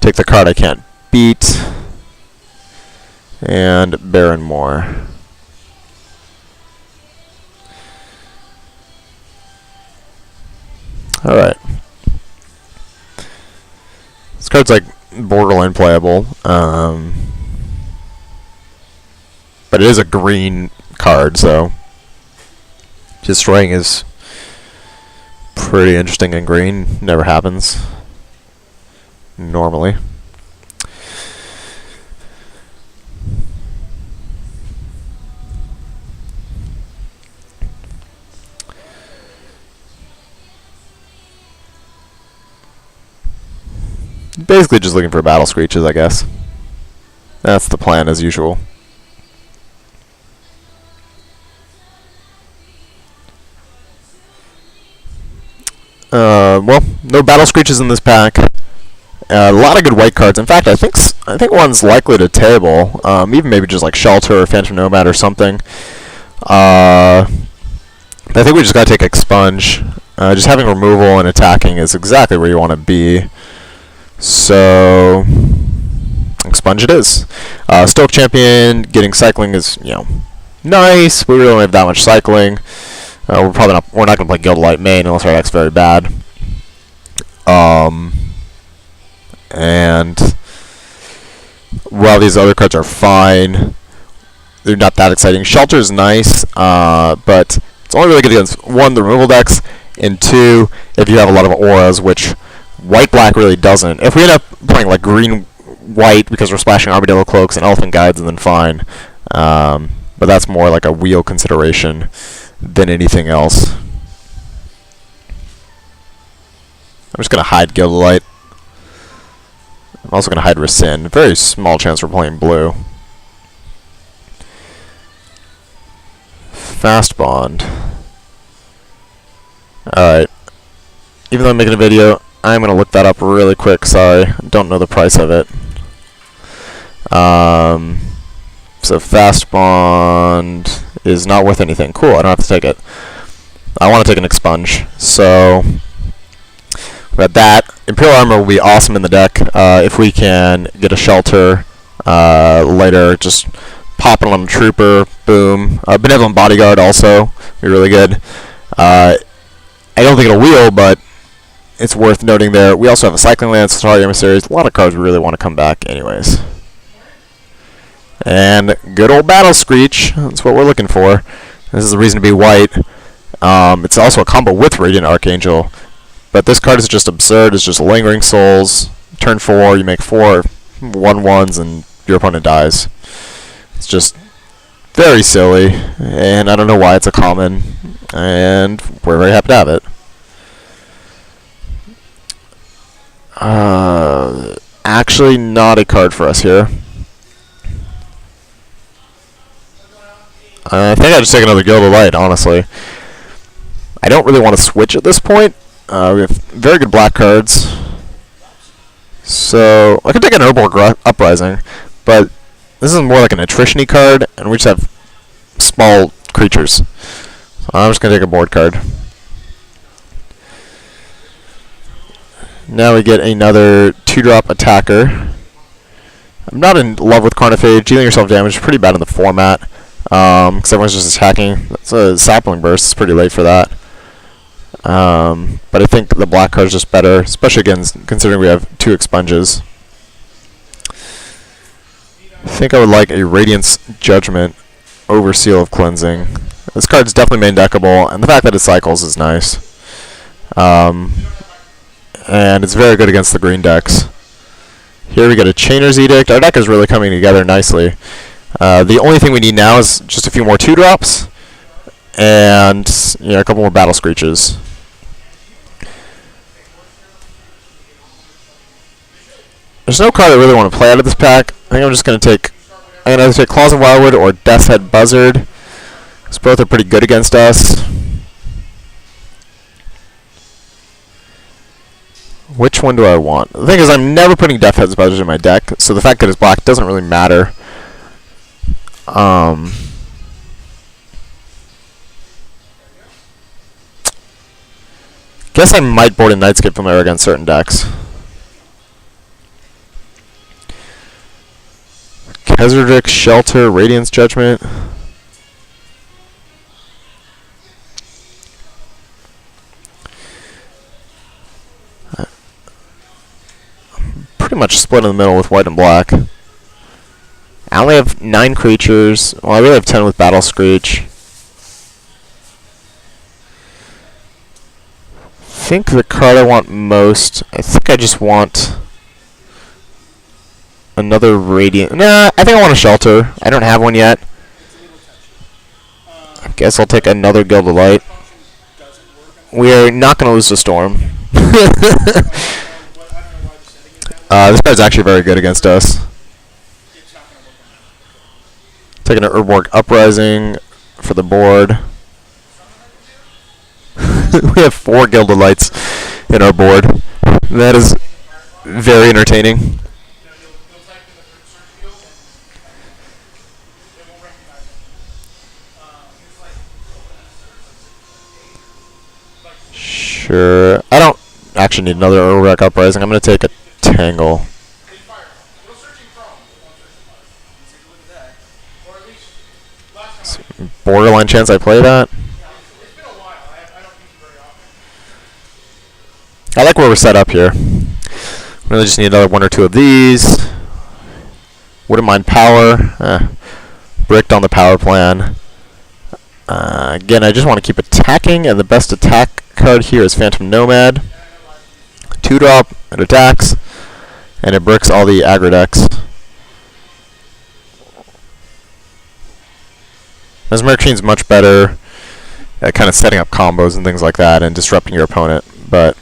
Take the card I can't beat. And Baron Moor. Alright. This card's like borderline playable. But it is a green card, so destroying is pretty interesting in green. Never happens normally. Basically just looking for Battle Screeches, I guess. That's the plan as usual. Well, no Battle Screeches in this pack. A lot of good white cards. In fact, I think one's likely to table. Even maybe just like Shelter or Phantom Nomad or something. I think we just gotta take Expunge. Just having removal and attacking is exactly where you want to be. So Expunge it is. Stoke Champion, getting cycling is nice. We really don't have that much cycling. We're not gonna play Gilded Light main unless our deck's very bad. And while these other cards are fine, they're not that exciting. Shelter is nice, but it's only really good against 1, the removal decks, and 2, if you have a lot of auras, which white-black really doesn't. If we end up playing like green-white because we're splashing Armadillo Cloaks and Elephant Guides, then fine. But that's more like a wheel consideration than anything else. I'm just going to hide Gilded Light. I'm also going to hide Rescind. Very small chance we're playing blue. Fast Bond. Alright. Even though I'm making a video, I'm going to look that up really quick. Sorry. Don't know the price of it. So Fast Bond is not worth anything. Cool, I don't have to take it. I want to take an Expunge. So we got that. Imperial Armor will be awesome in the deck. If we can get a Shelter later, just pop it on a Trooper, boom. Benevolent Bodyguard also be really good. I don't think it'll wheel, but it's worth noting there. We also have a Cycling Lance, Soltari Emissaries, a lot of cards we really want to come back anyways. And good old Battle Screech, that's what we're looking for. This is the reason to be white. It's also a combo with Radiant Archangel. But this card is just absurd. It's just Lingering Souls. Turn 4, you make 4 1/1s, and your opponent dies. It's just very silly, and I don't know why it's a common. and we're very happy to have it. Actually, not a card for us here. I think I'll just take another Gilded Light, honestly. I don't really want to switch at this point. We have very good black cards. So, I could take an Urborg Uprising, but this is more like an attrition-y card, and we just have small creatures. So I'm just going to take a board card. Now we get another 2-drop attacker. I'm not in love with Carnophage. Dealing yourself damage is pretty bad in the format, because everyone's just attacking. That's a Sapling Burst. It's pretty late for that. But I think the black card is just better, especially again considering we have 2 expunges. I think I would like a Radiance Judgment over Seal of Cleansing. This card's definitely main deckable, and the fact that it cycles is nice. And it's very good against the green decks. Here we get a Chainer's Edict. Our deck is really coming together nicely. The only thing we need now is just a few more 2-drops, and a couple more Battle Screeches. There's no card I really want to play out of this pack. I think I'm just going to take... I'm going to either take Claws of Wildwood or Death's Head Buzzard. Because both are pretty good against us. Which one do I want? The thing is, I'm never putting Death's Head Buzzard in my deck, so the fact that it's black doesn't really matter. Guess I might board a Nightscape Familiar against certain decks. Kezardric, Shelter, Radiance Judgment. Pretty much split in the middle with white and black. I only have 9 creatures. Well, I really have 10 with Battle Screech. I think the card I want most... I think I just want... another Radiant... Nah, I think I want a Shelter. I don't have one yet. I guess I'll take another Gilded Light. We're not going to lose to Storm. This card's actually very good against us. Taking an Urborg Uprising for the board. We have 4 Gilded Lights in our board. That is very entertaining. Sure. I don't actually need another Urborg Uprising. I'm going to take a Tangle. Borderline chance I play that. I like where we're set up here. Really just need another 1 or 2 of these. Wouldn't mind power. Bricked on the power plan. Again, I just want to keep attacking, and the best attack card here is Phantom Nomad. 2-drop, it attacks, and it bricks all the aggro decks. Mesmeric Sheen's much better at kind of setting up combos and things like that and disrupting your opponent, but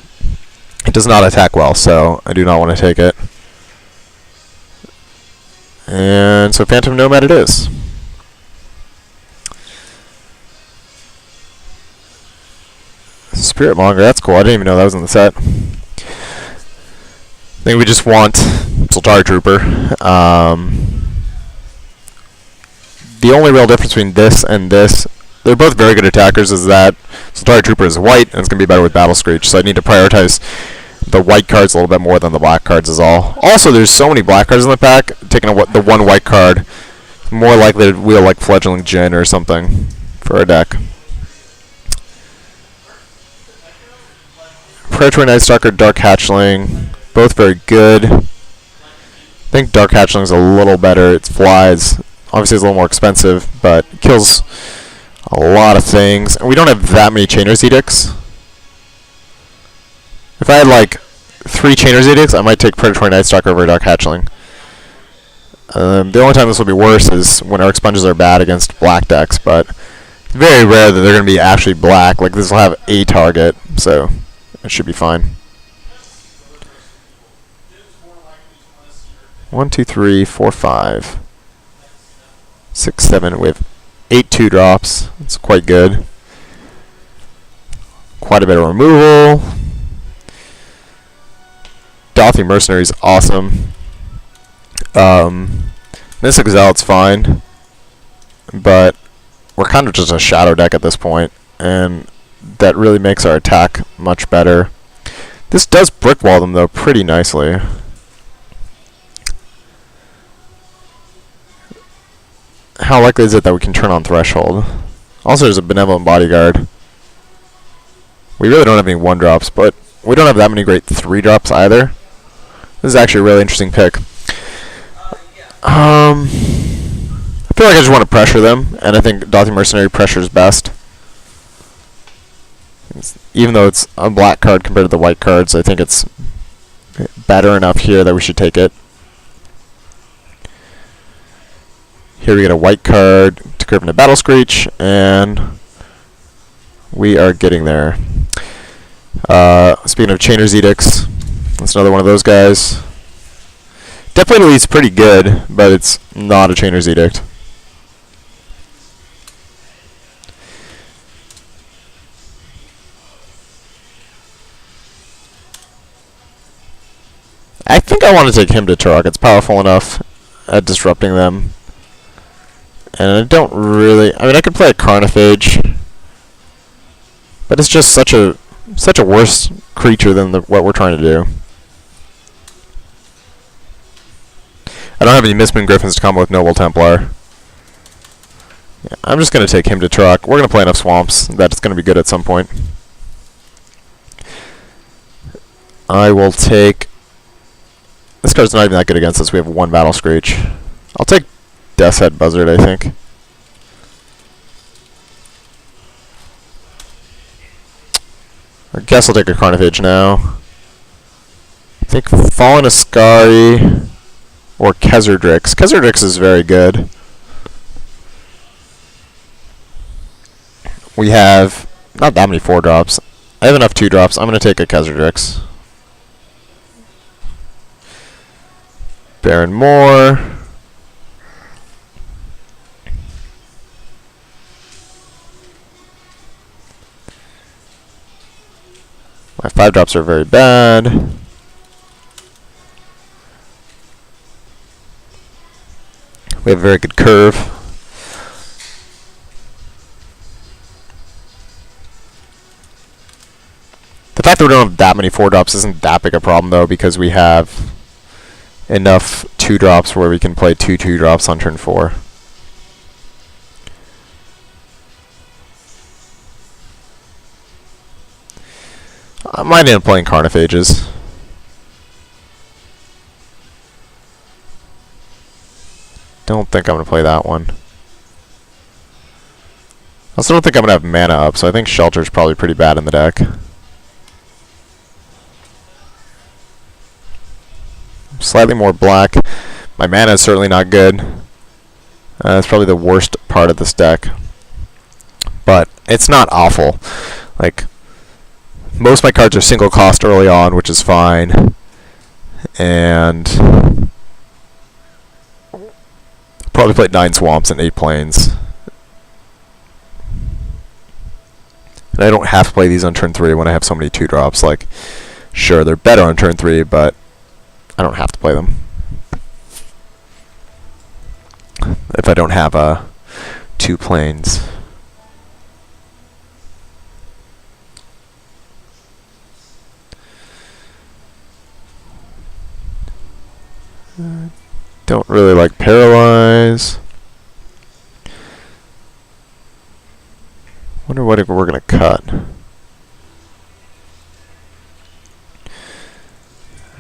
it does not attack well, so I do not want to take it. And so Phantom Nomad it is. Spirit Monger, that's cool. I didn't even know that was in the set. I think we just want Soltari Trooper. The only real difference between this and this, they're both very good attackers, is that Soltari Trooper is white, and it's going to be better with Battle Screech, so I need to prioritize the white cards a little bit more than the black cards is all. Also, there's so many black cards in the pack, taking the 1 white card, more likely to wheel like Fledgling Djinn or something for our deck. Predatory Nightstalker, Dark Hatchling, both very good. I think Dark Hatchling's a little better. It flies. Obviously, it's a little more expensive, but kills a lot of things. And we don't have that many Chainer's Edicts. If I had like 3 Chainer's Edicts, I might take Predatory Nightstalker over Dark Hatchling. The only time this will be worse is when our expunges are bad against black decks, but very rare that they're going to be actually black. Like, this will have a target, so it should be fine. 1, 2, 3, 4, 5, 6, 7. We have 8 2-drops. It's quite good. Quite a bit of removal. Dothy Mercenary is awesome. Mystic Zealot's fine, but we're kind of just a shadow deck at this point, and that really makes our attack much better. This does brickwall them, though, pretty nicely. How likely is it that we can turn on Threshold? Also, there's a Benevolent Bodyguard. We really don't have any 1-drops, but we don't have that many great 3-drops either. This is actually a really interesting pick. I feel like I just want to pressure them, and I think Dothy Mercenary pressures best. Even though it's a black card compared to the white cards, I think it's better enough here that we should take it. Here we get a white card to curve into Battle Screech, and we are getting there. Speaking of Chainer's Edicts, that's another one of those guys. Definitely it's pretty good, but it's not a Chainer's Edict. I think I want to take him to Turok. It's powerful enough at disrupting them. And I don't really... I mean, I could play a Carnophage, but it's just such a worse creature than what we're trying to do. I don't have any Mistman Griffins to combo with Noble Templar. Yeah, I'm just going to take him to Turok. We're going to play enough Swamps that it's going to be good at some point. I will take... This card's not even that good against us. We have 1 Battle Screech. I'll take Death's Head Buzzard, I think. I guess I'll take a Carnophage now. I think Fallen Ascari or Kezardrix. Kezardrix is very good. We have not that many 4-drops. I have enough 2-drops. I'm going to take a Kezardrix. Baron Moore. My 5-drops are very bad. We have a very good curve. The fact that we don't have that many 4-drops isn't that big a problem, though, because we have enough 2-drops where we can play 2 2-drops on turn 4. I might end up playing Carnophages. Don't think I'm going to play that one. I also don't think I'm going to have mana up, so I think Shelter's probably pretty bad in the deck. Slightly more black. My mana is certainly not good. That's probably the worst part of this deck. But it's not awful. Like, most of my cards are single cost early on, which is fine. And probably played 9 Swamps and 8 Plains. And I don't have to play these on turn 3 when I have so many 2-drops. Like, sure, they're better on turn 3, but I don't have to play them if I don't have 2 Plains. Don't really like Paralyze. Wonder what we're gonna cut.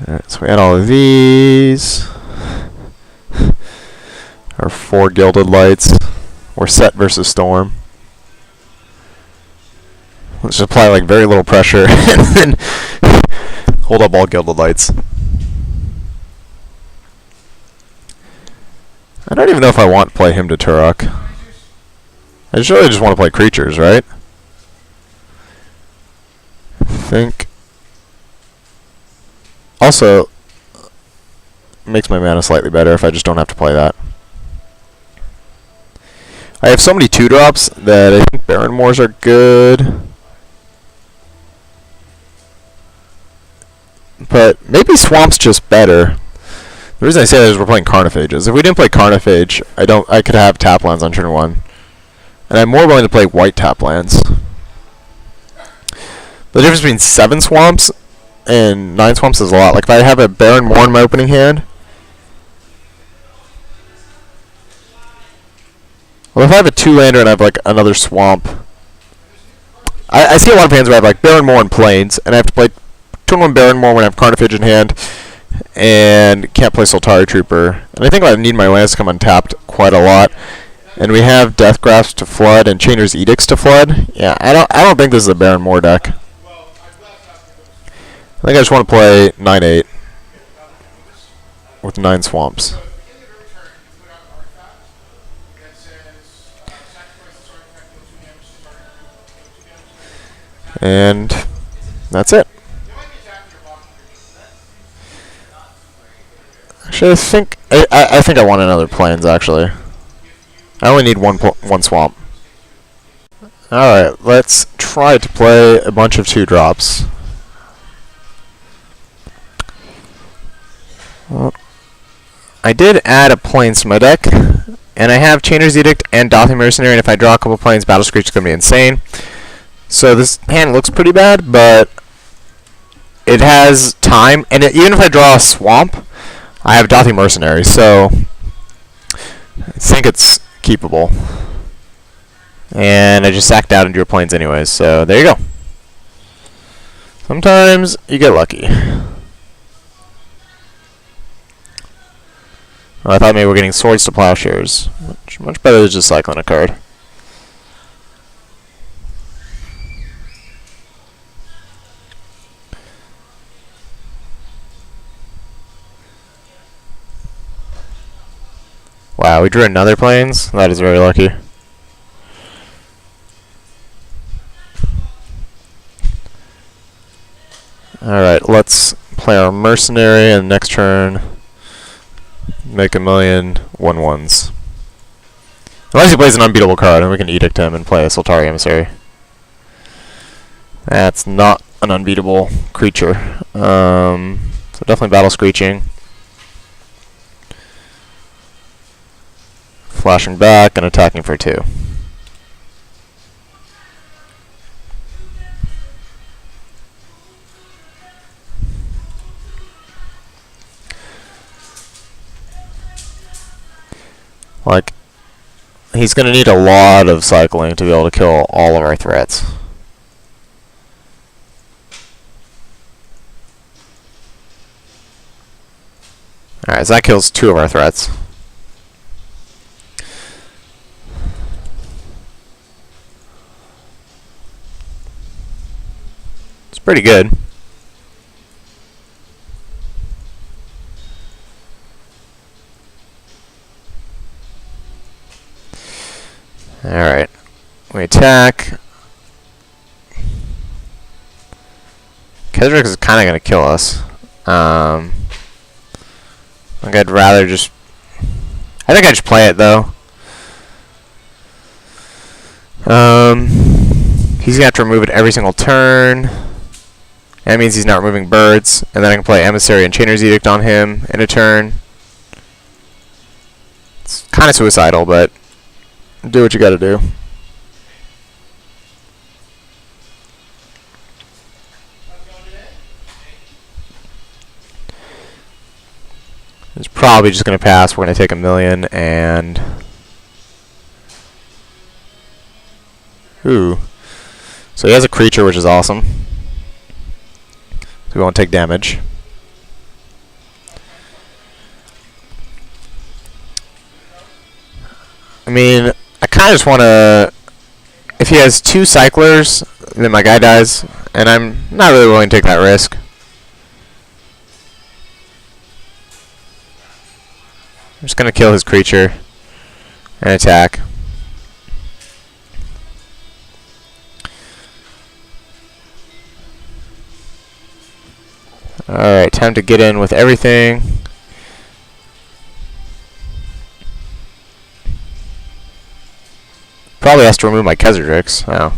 Alright, so we add all of these. Our 4 Gilded Lights. We're set versus Storm. Let's just apply like very little pressure and then hold up all Gilded Lights. I don't even know if I want to play him to Turok. I really just want to play creatures, right? I think. Also, makes my mana slightly better if I just don't have to play that. I have so many 2-drops that I think Baron Moors are good. But maybe Swamp's just better. The reason I say that is we're playing Carnophages. If we didn't play Carnophage, I could have tap lands on turn 1. And I'm more willing to play white tap lands. The difference between 7 Swamps and 9 Swamps is a lot. Like if I have a Baron Moor in my opening hand, well, if I have a 2-lander and I have like another Swamp, I see a lot of hands where I have like Baron Moor and Plains, and I have to play turn 1 Baron Moor when I have Carnophage in hand, and can't play Sultari Trooper. And I think I need my lands to come untapped quite a lot. And we have Death Grasp to flood and Chainer's Edicts to flood. Yeah, I don't think this is a Baron Moor deck. I think I just want to play 9/8 with 9 Swamps. And that's it. Actually, I think I want another Plains. Actually, I only need one Swamp. All right, let's try to play a bunch of 2-drops. Well, I did add a Plains to my deck, and I have Chainer's Edict and Dothing Mercenary. And if I draw a couple Plains, Battle Screech is gonna be insane. So this hand looks pretty bad, but it has time, and even if I draw a Swamp, I have Dothing Mercenary, so I think it's keepable. And I just sacked out and drew Plains anyways, so there you go. Sometimes you get lucky. Well, I thought maybe we're getting Swords to Plowshares. Much better than just cycling a card. Wow, we drew another Plains? That is very lucky. Alright, let's play our Mercenary, and next turn make a million 1/1s. Unless he plays an unbeatable card, and we can Edict him and play a Sultari Emissary. That's not an unbeatable creature. So definitely Battle Screeching. Flashing back and attacking for 2. Like, he's going to need a lot of cycling to be able to kill all of our threats. Alright, so that kills 2 of our threats. Pretty good. Alright. We attack. Kesrick is kind of going to kill us. I think I'd rather just... I think I just play it, though. He's going to have to remove it every single turn. That means he's not removing birds, and then I can play Emissary and Chainer's Edict on him in a turn. It's kind of suicidal, but do what you gotta do. It's probably just gonna pass. We're gonna take a million and... Ooh. So he has a creature, which is awesome. We won't take damage. I mean, I kind of just want to... If he has 2 cyclers, then my guy dies, and I'm not really willing to take that risk. I'm just going to kill his creature and attack. Alright, time to get in with everything. Probably has to remove my Kezardrix. Oh.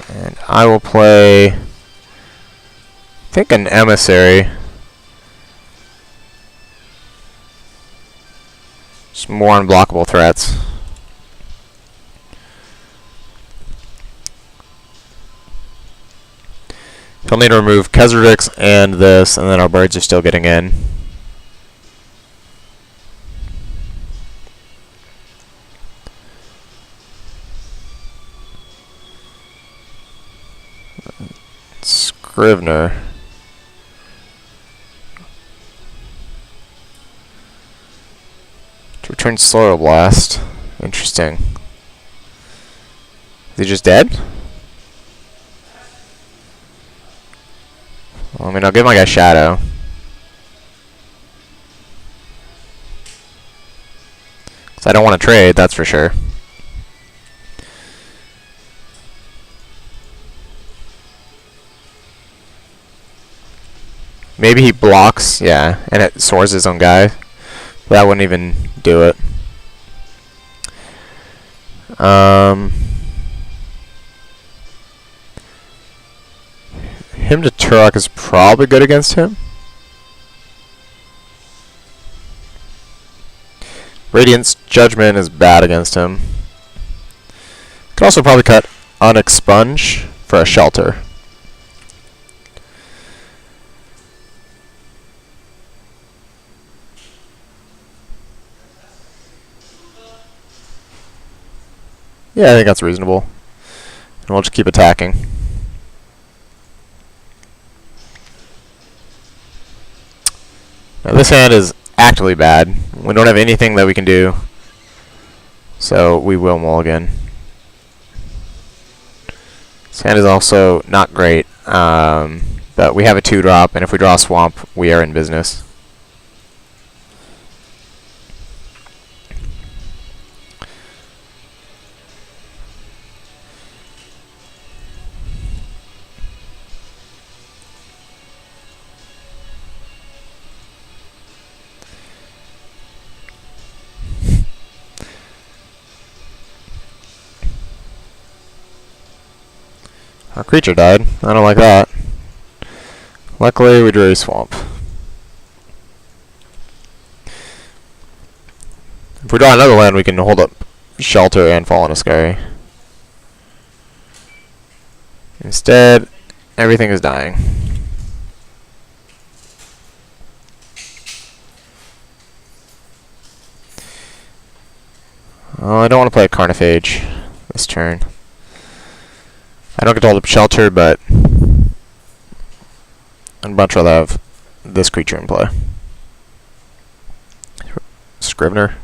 And I will play, I think, an Emissary. Just more unblockable threats. He'll need to remove Kezardrix and this, and then our birds are still getting in. Scrivener. To return Soil Blast. Interesting. Is he just dead? Well, I mean, I'll give my guy Shadow. Because I don't want to trade, that's for sure. Maybe he blocks, yeah, and it soars his own guy. That wouldn't even do it. Him to Turok is probably good against him. Radiant's Judgment is bad against him. Could also probably cut Unexpunge for a shelter. Yeah, I think that's reasonable. And we'll just keep attacking. Now this hand is actively bad. We don't have anything that we can do. So we will mulligan. This hand is also not great. But we have a 2-drop, and if we draw a swamp, we are in business. Our creature died. I don't like that. Luckily, we drew a swamp. If we draw another land, we can hold up Shelter and Fallen Ascari. Instead, everything is dying. Oh, I don't want to play a Carnophage this turn. I don't get to hold up Shelter, but I'd much rather have this creature in play. Scrivener.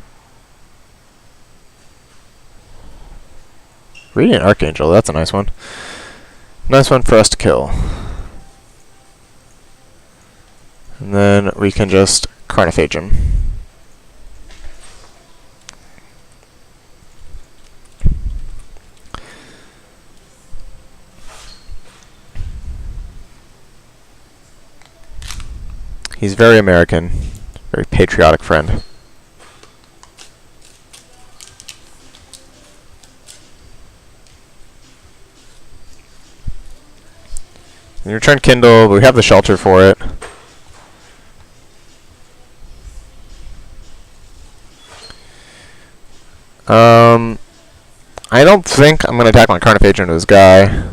Radiant Archangel, that's a nice one. Nice one for us to kill. And then we can just Carnophage him. He's very American, very patriotic friend. We return Kindle, but we have the Shelter for it. I don't think I'm going to attack my Carnophage into his guy.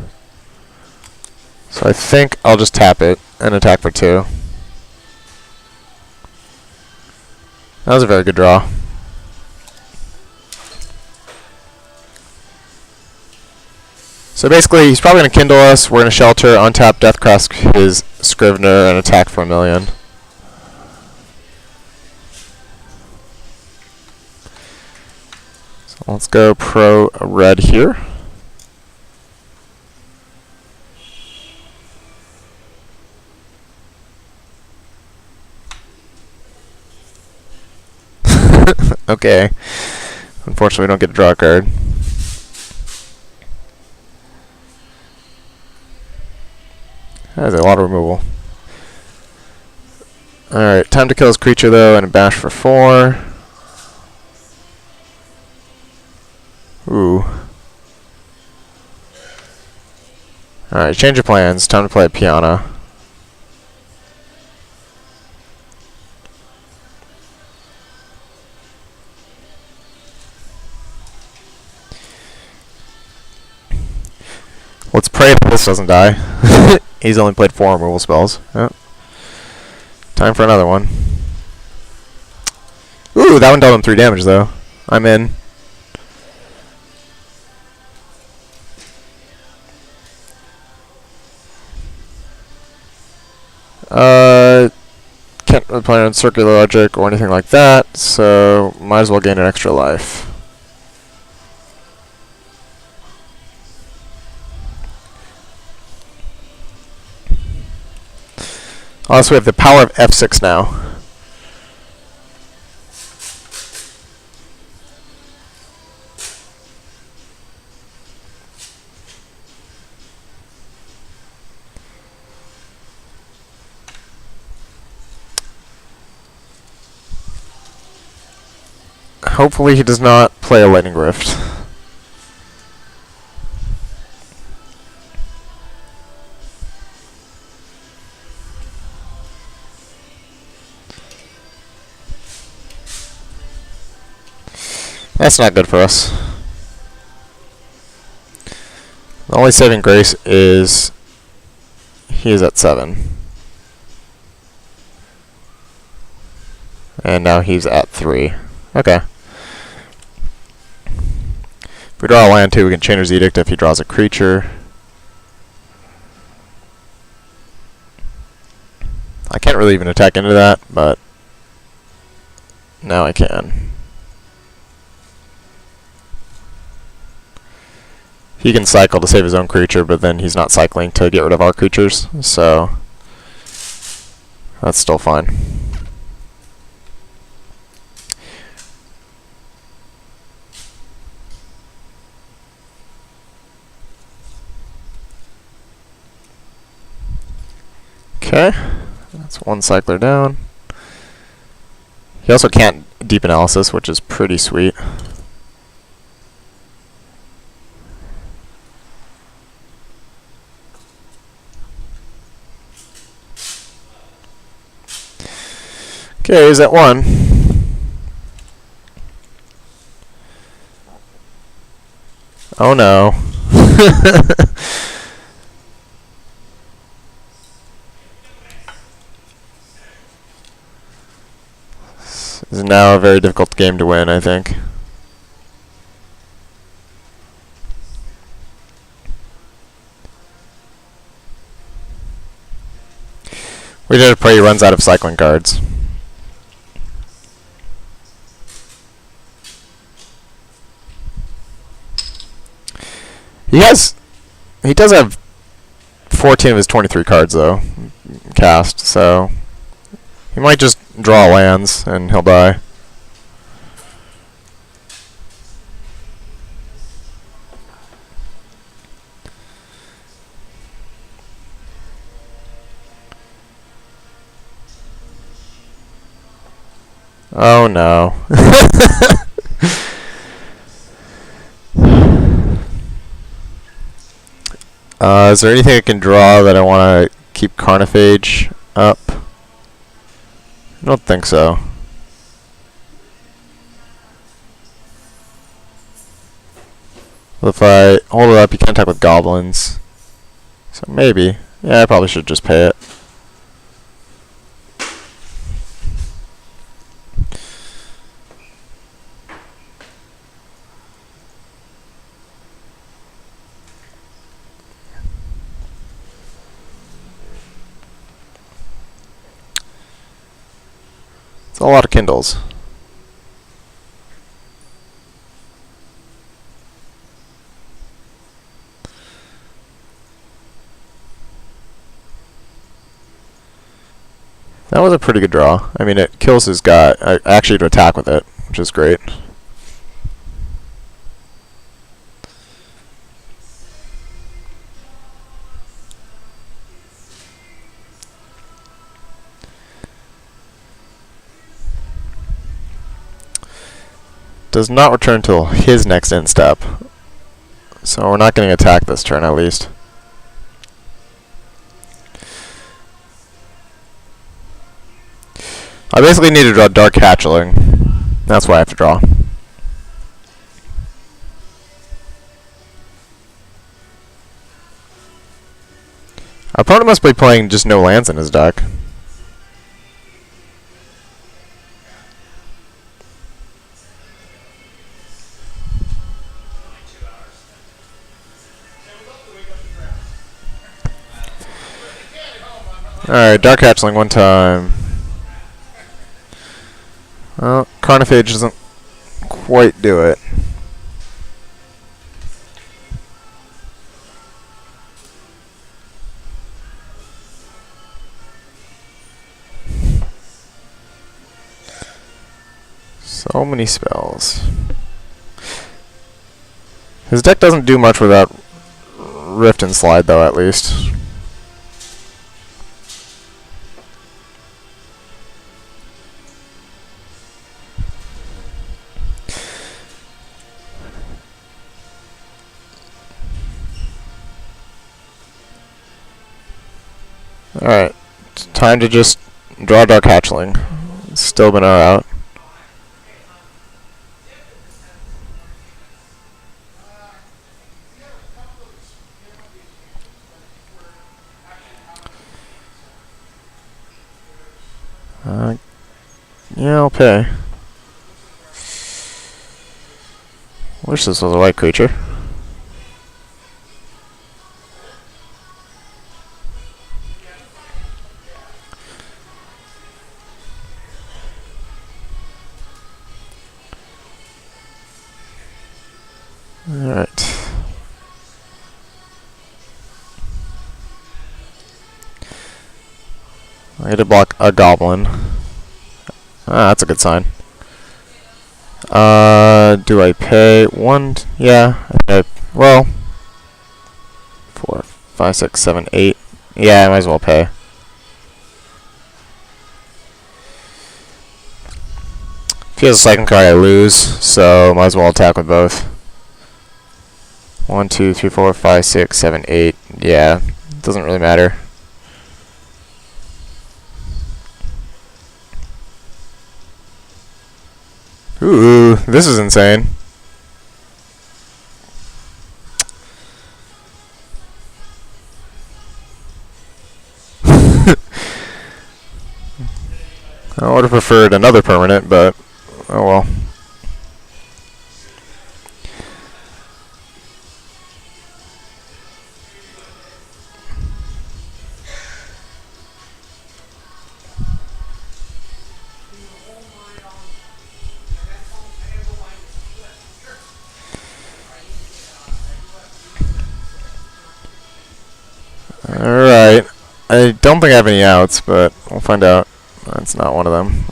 So I think I'll just tap it and attack for 2. That was a very good draw. So basically, he's probably going to Kindle us, we're going to Shelter, untap Deathcrest his Scrivener, and attack for 1,000,000. So let's go pro red here. Okay. Unfortunately, we don't get to draw a card. That is a lot of removal. Alright, time to kill this creature though, and a bash for 4. Ooh. Alright, change of plans. Time to play a Piana. Let's pray that this doesn't die. He's only played 4 removal spells. Yep. Time for another one. Ooh, that one dealt him 3 damage though. I'm in. Can't really play on circular logic or anything like that, so might as well gain an extra life. Oh, so we have the power of F6 now. Hopefully he does not play a Lightning Rift. That's not good for us. The only saving grace is he is at 7. And now he's at 3. Okay. If we draw a land too, we can Chainer's Edict if he draws a creature. I can't really even attack into that, but now I can. He can cycle to save his own creature, but then he's not cycling to get rid of our creatures, so that's still fine. Okay, that's 1 cycler down. He also can't Deep Analysis, which is pretty sweet. Okay, he's at 1. Oh no. This is now a very difficult game to win, I think. We did pray he runs out of cycling cards. He does have 14 of his 23 cards though cast, so he might just draw lands and he'll die. Oh no. Is there anything I can draw that I want to keep Carnophage up? I don't think so. Well, if I hold it up, you can't attack with goblins. So maybe. Yeah, I probably should just pay it. A lot of Kindles. That was a pretty good draw. I mean, it kills his guy. Actually, to attack with it, which is great. does not return till his next end step. So we're not getting attacked this turn, at least. I basically need to draw Dark Hatchling. That's what I have to draw. Our opponent must be playing just no lands in his deck. Alright, Dark Hatchling one time. Well, Carnophage doesn't quite do it. So many spells. His deck doesn't do much without Rift and Slide, though, at least. Alright, it's time to just draw Dark Hatchling. Still been out. Yeah, I'll pay. Wish this was a white creature. Alright. I had to block a goblin. Ah, that's a good sign. Do I pay one? Yeah. Well, 4, 5, 6, 7, 8. Yeah, I might as well pay. If he has a second card, I lose, so might as well attack with both. 1, 2, 3, 4, 5, 6, 7, 8. Yeah, doesn't really matter. Ooh, this is insane. I would have preferred another permanent, but oh well. Alright. I don't think I have any outs, but we'll find out. That's not one of them.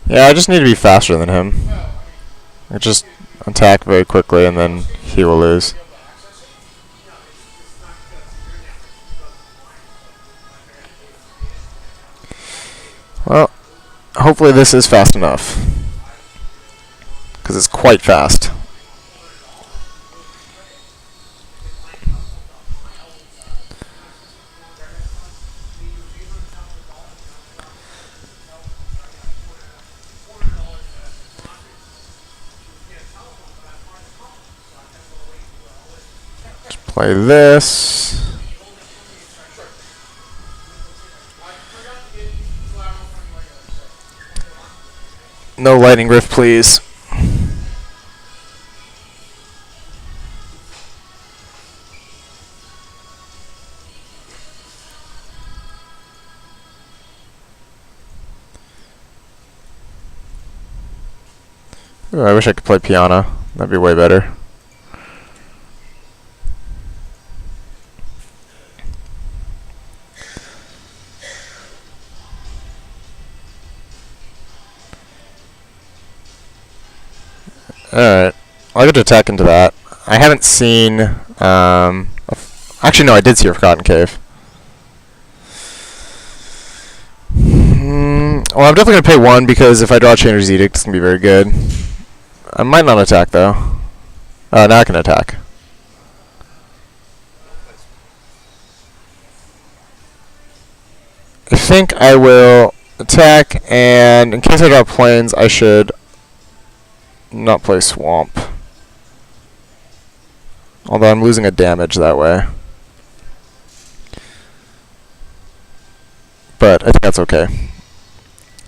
Yeah, I just need to be faster than him. I just attack very quickly and then he will lose. Well, hopefully this is fast enough. Because it's quite fast. Just play this. No lightning rift, please. Ooh, I wish I could play Piana. That'd be way better. Alright. I'll get to attack into that. I haven't seen... actually, no, I did see a Forgotten Cave. Well, I'm definitely going to pay 1 because if I draw Changer's Edict, it's going to be very good. I might not attack, though. Now I can attack. I think I will attack, and in case I draw plains, I should not play Swamp. Although I'm losing a damage that way. But I think that's okay.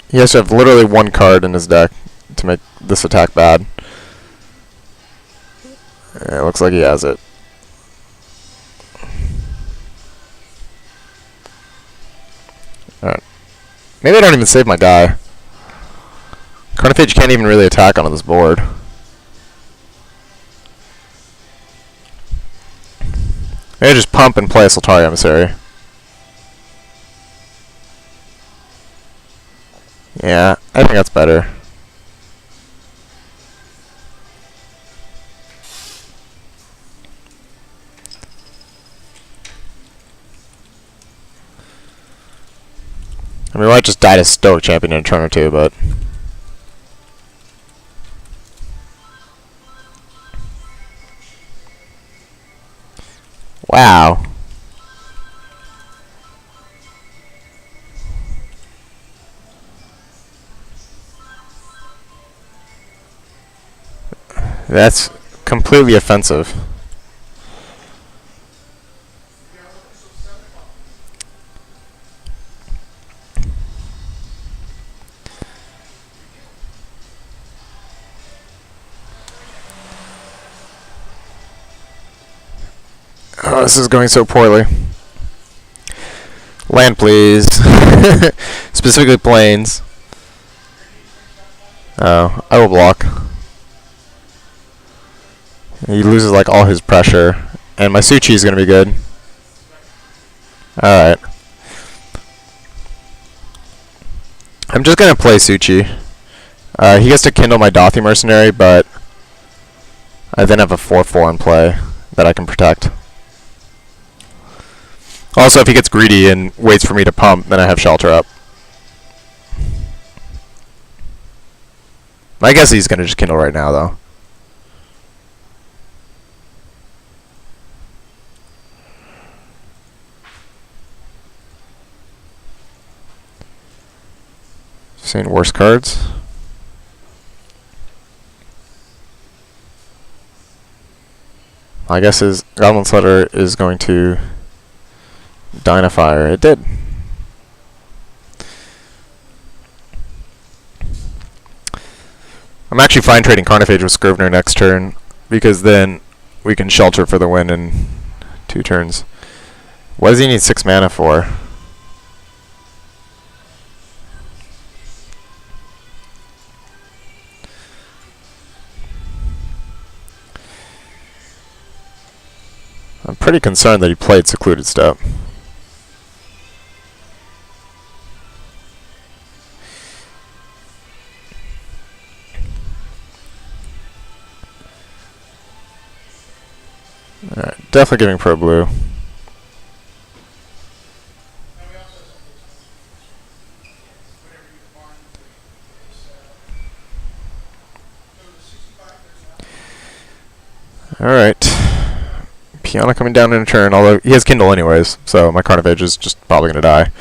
He has to have literally 1 card in his deck to make this attack bad. It looks like he has it. Alright. Maybe I don't even save my guy. Carnophage can't even really attack onto this board. Maybe I just pump and play a Soltari Emissary. Yeah, I think that's better. I mean, we might just die to Stoic Champion in a turn or two, but... Wow. That's completely offensive. Oh, this is going so poorly. Land, please. Specifically plains. Oh, I will block. He loses like all his pressure. And my Suchi is going to be good. Alright. I'm just going to play Suchi. He gets to kindle my Dothy Mercenary, but I then have a 4/4 in play that I can protect. Also, if he gets greedy and waits for me to pump, then I have Shelter up. I guess he's going to just kindle right now, though. Seeing worse cards. I guess his Goblin Slitter is going to Dynafire. It did. I'm actually fine trading Carnophage with Scrivener next turn, because then we can Shelter for the win in 2 turns. What does he need 6 mana for? I'm pretty concerned that he played Secluded Step. Alright, definitely giving Pro Blue. Alright. Piana coming down in a turn, although he has Kindle anyways, so my Carnophage is just probably going to die.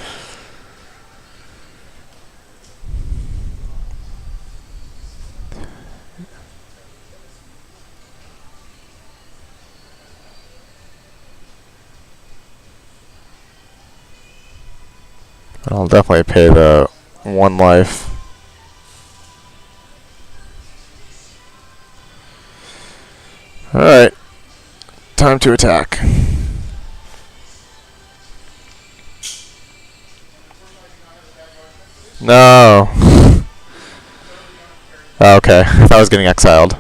I'll definitely pay the 1 life. Alright. Time to attack. No. Oh, okay, I thought I was getting exiled.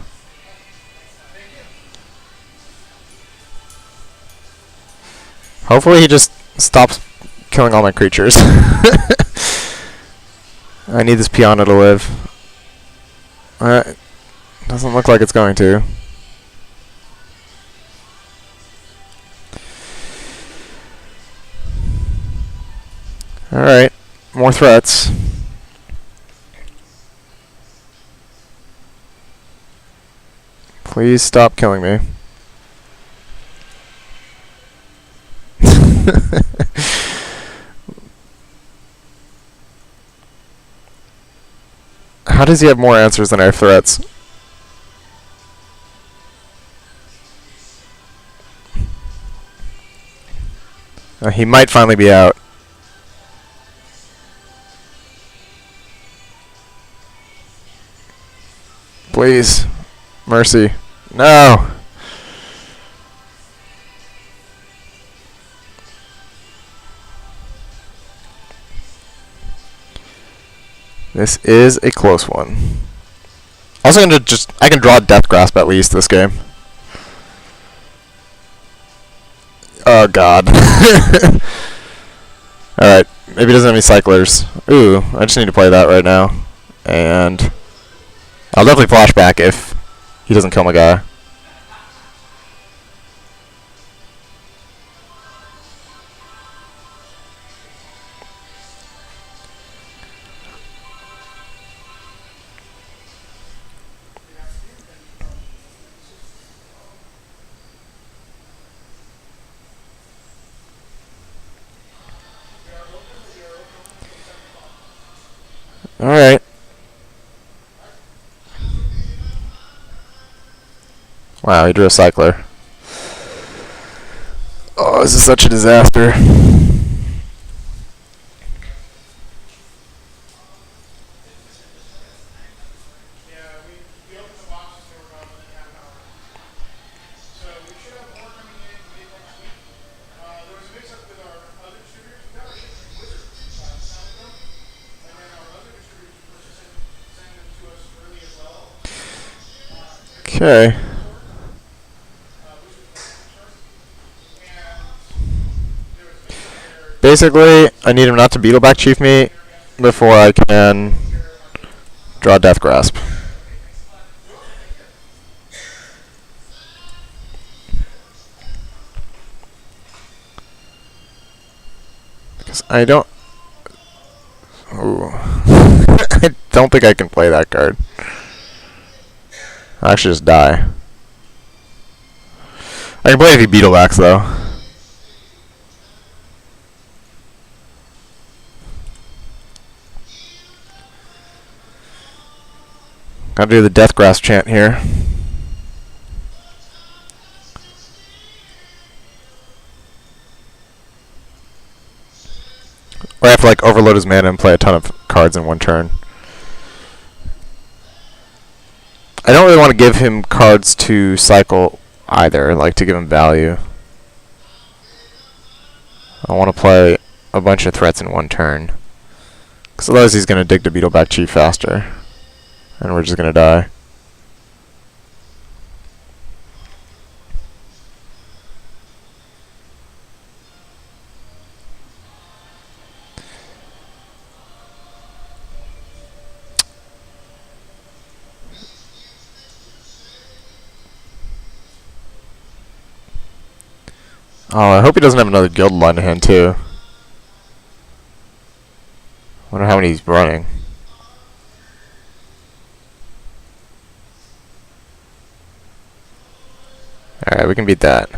Hopefully he just stops killing all my creatures. I need this Piano to live. Doesn't look like it's going to. Alright, more threats. Please stop killing me. How does he have more answers than I have threats? He might finally be out. Please. Mercy. No! This is a close one. Also gonna I can draw Death Grasp at least this game. Oh god. Alright, maybe he doesn't have any cyclers. Ooh, I just need to play that right now. And I'll definitely flashback if he doesn't kill my guy. Alright. Wow, he drew a cycler. Oh, this is such a disaster. Okay. Basically, I need him not to Beetleback Chief me before I can draw Death Grasp. Because I don't... Ooh. I don't think I can play that card. I'll actually just die. I can play if he Beetlebacks, though. Gotta do the Death Grasp chant here. Or I have to like overload his mana and play a ton of cards in one turn. I don't really want to give him cards to cycle either, like to give him value. I want to play a bunch of threats in one turn. Because otherwise he's going to dig to Beetleback Chief faster. And we're just going to die. Oh, I hope he doesn't have another guild line in hand, too. Wonder how many he's running. Alright, we can beat that.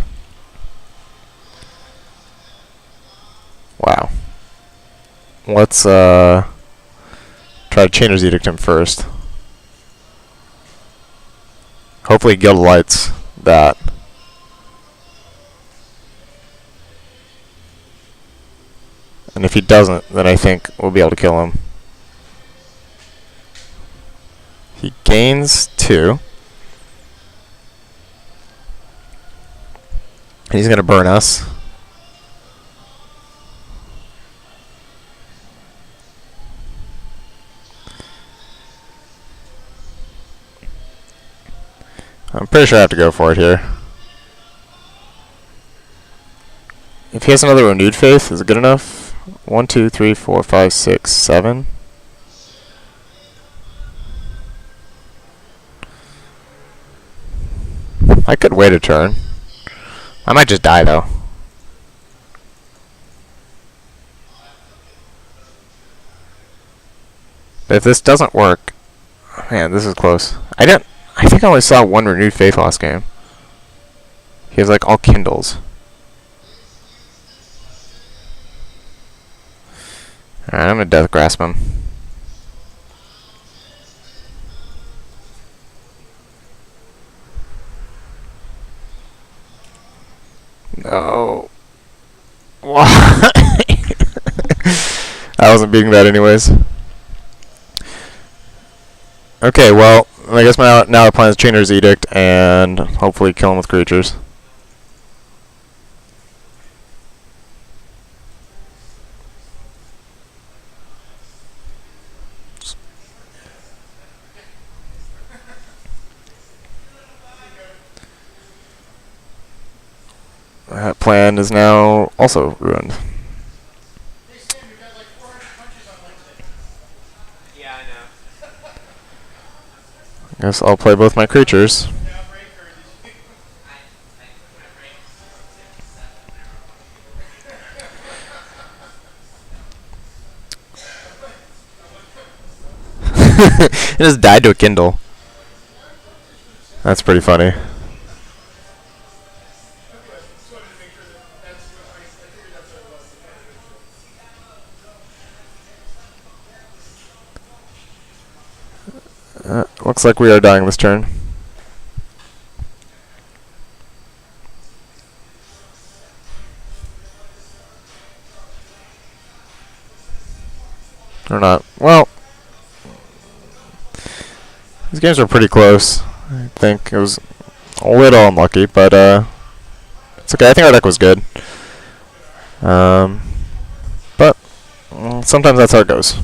Wow. Let's, try to Chainer's Edict him first. Hopefully Guild Lights that. And if he doesn't, then I think we'll be able to kill him. He gains 2. And he's going to burn us. I'm pretty sure I have to go for it here. If he has another Renewed Faith, is it good enough? 1, 2, 3, 4, 5, 6, 7. I could wait a turn. I might just die, though. But if this doesn't work... Man, this is close. I think I only saw one Renewed Faith last game. He has, like, all Kindles. Alright, I'm gonna Death Grasp him. No. Why? I wasn't being that anyways. Okay, well, I guess now the plan is Chainer's Edict and hopefully kill him with creatures. That plan is now also ruined. I guess I'll play both my creatures. It just died to a Kindle. That's pretty funny. Looks like we are dying this turn. Or not. Well, these games are pretty close. I think it was a little unlucky, but it's okay. I think our deck was good. But sometimes that's how it goes.